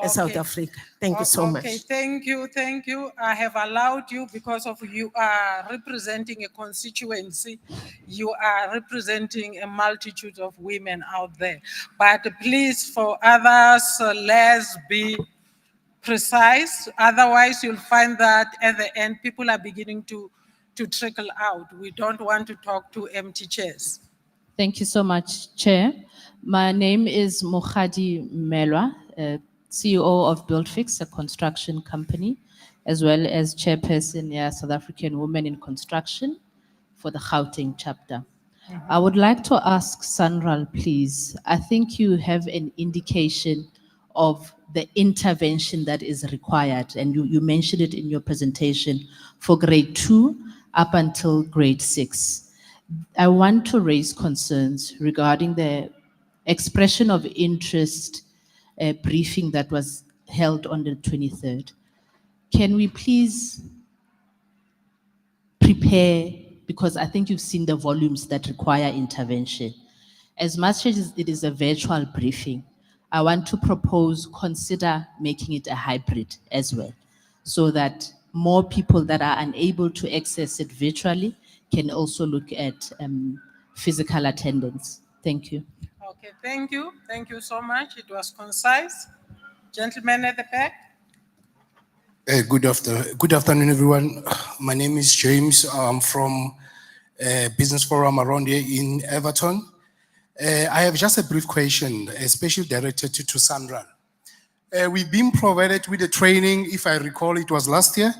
eSouth Africa. Thank you so much. Okay, thank you. I have allowed you because of you are representing a constituency. You are representing a multitude of women out there. But please, for others, let's be precise. Otherwise, you'll find that at the end, people are beginning to trickle out. We don't want to talk to empty chairs. Thank you so much, Chair. My name is Mohadi Melwa, CEO of BuildFix, a construction company. as well as Chairperson, South African Women in Construction for the Gauteng chapter. I would like to ask Sanral, please. I think you have an indication of the intervention that is required, and you mentioned it in your presentation for grade 2 up until grade 6. I want to raise concerns regarding the expression of interest briefing that was held on the 23rd. Can we please prepare, because I think you've seen the volumes that require intervention. As much as it is a virtual briefing, I want to propose, consider making it a hybrid as well, so that more people that are unable to access it virtually can also look at physical attendance. Thank you. Okay, thank you. Thank you so much. It was concise. Gentleman at the back. Good afternoon, everyone. My name is James. I'm from Business Forum around here in Everton. I have just a brief question, especially directed to Sandra. We've been provided with a training, if I recall, it was last year.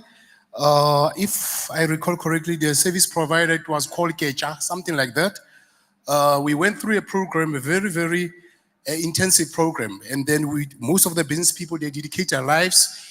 If I recall correctly, the service provided was called Kecha, something like that. We went through a program, a very intensive program, and then most of the business people, they dedicate their lives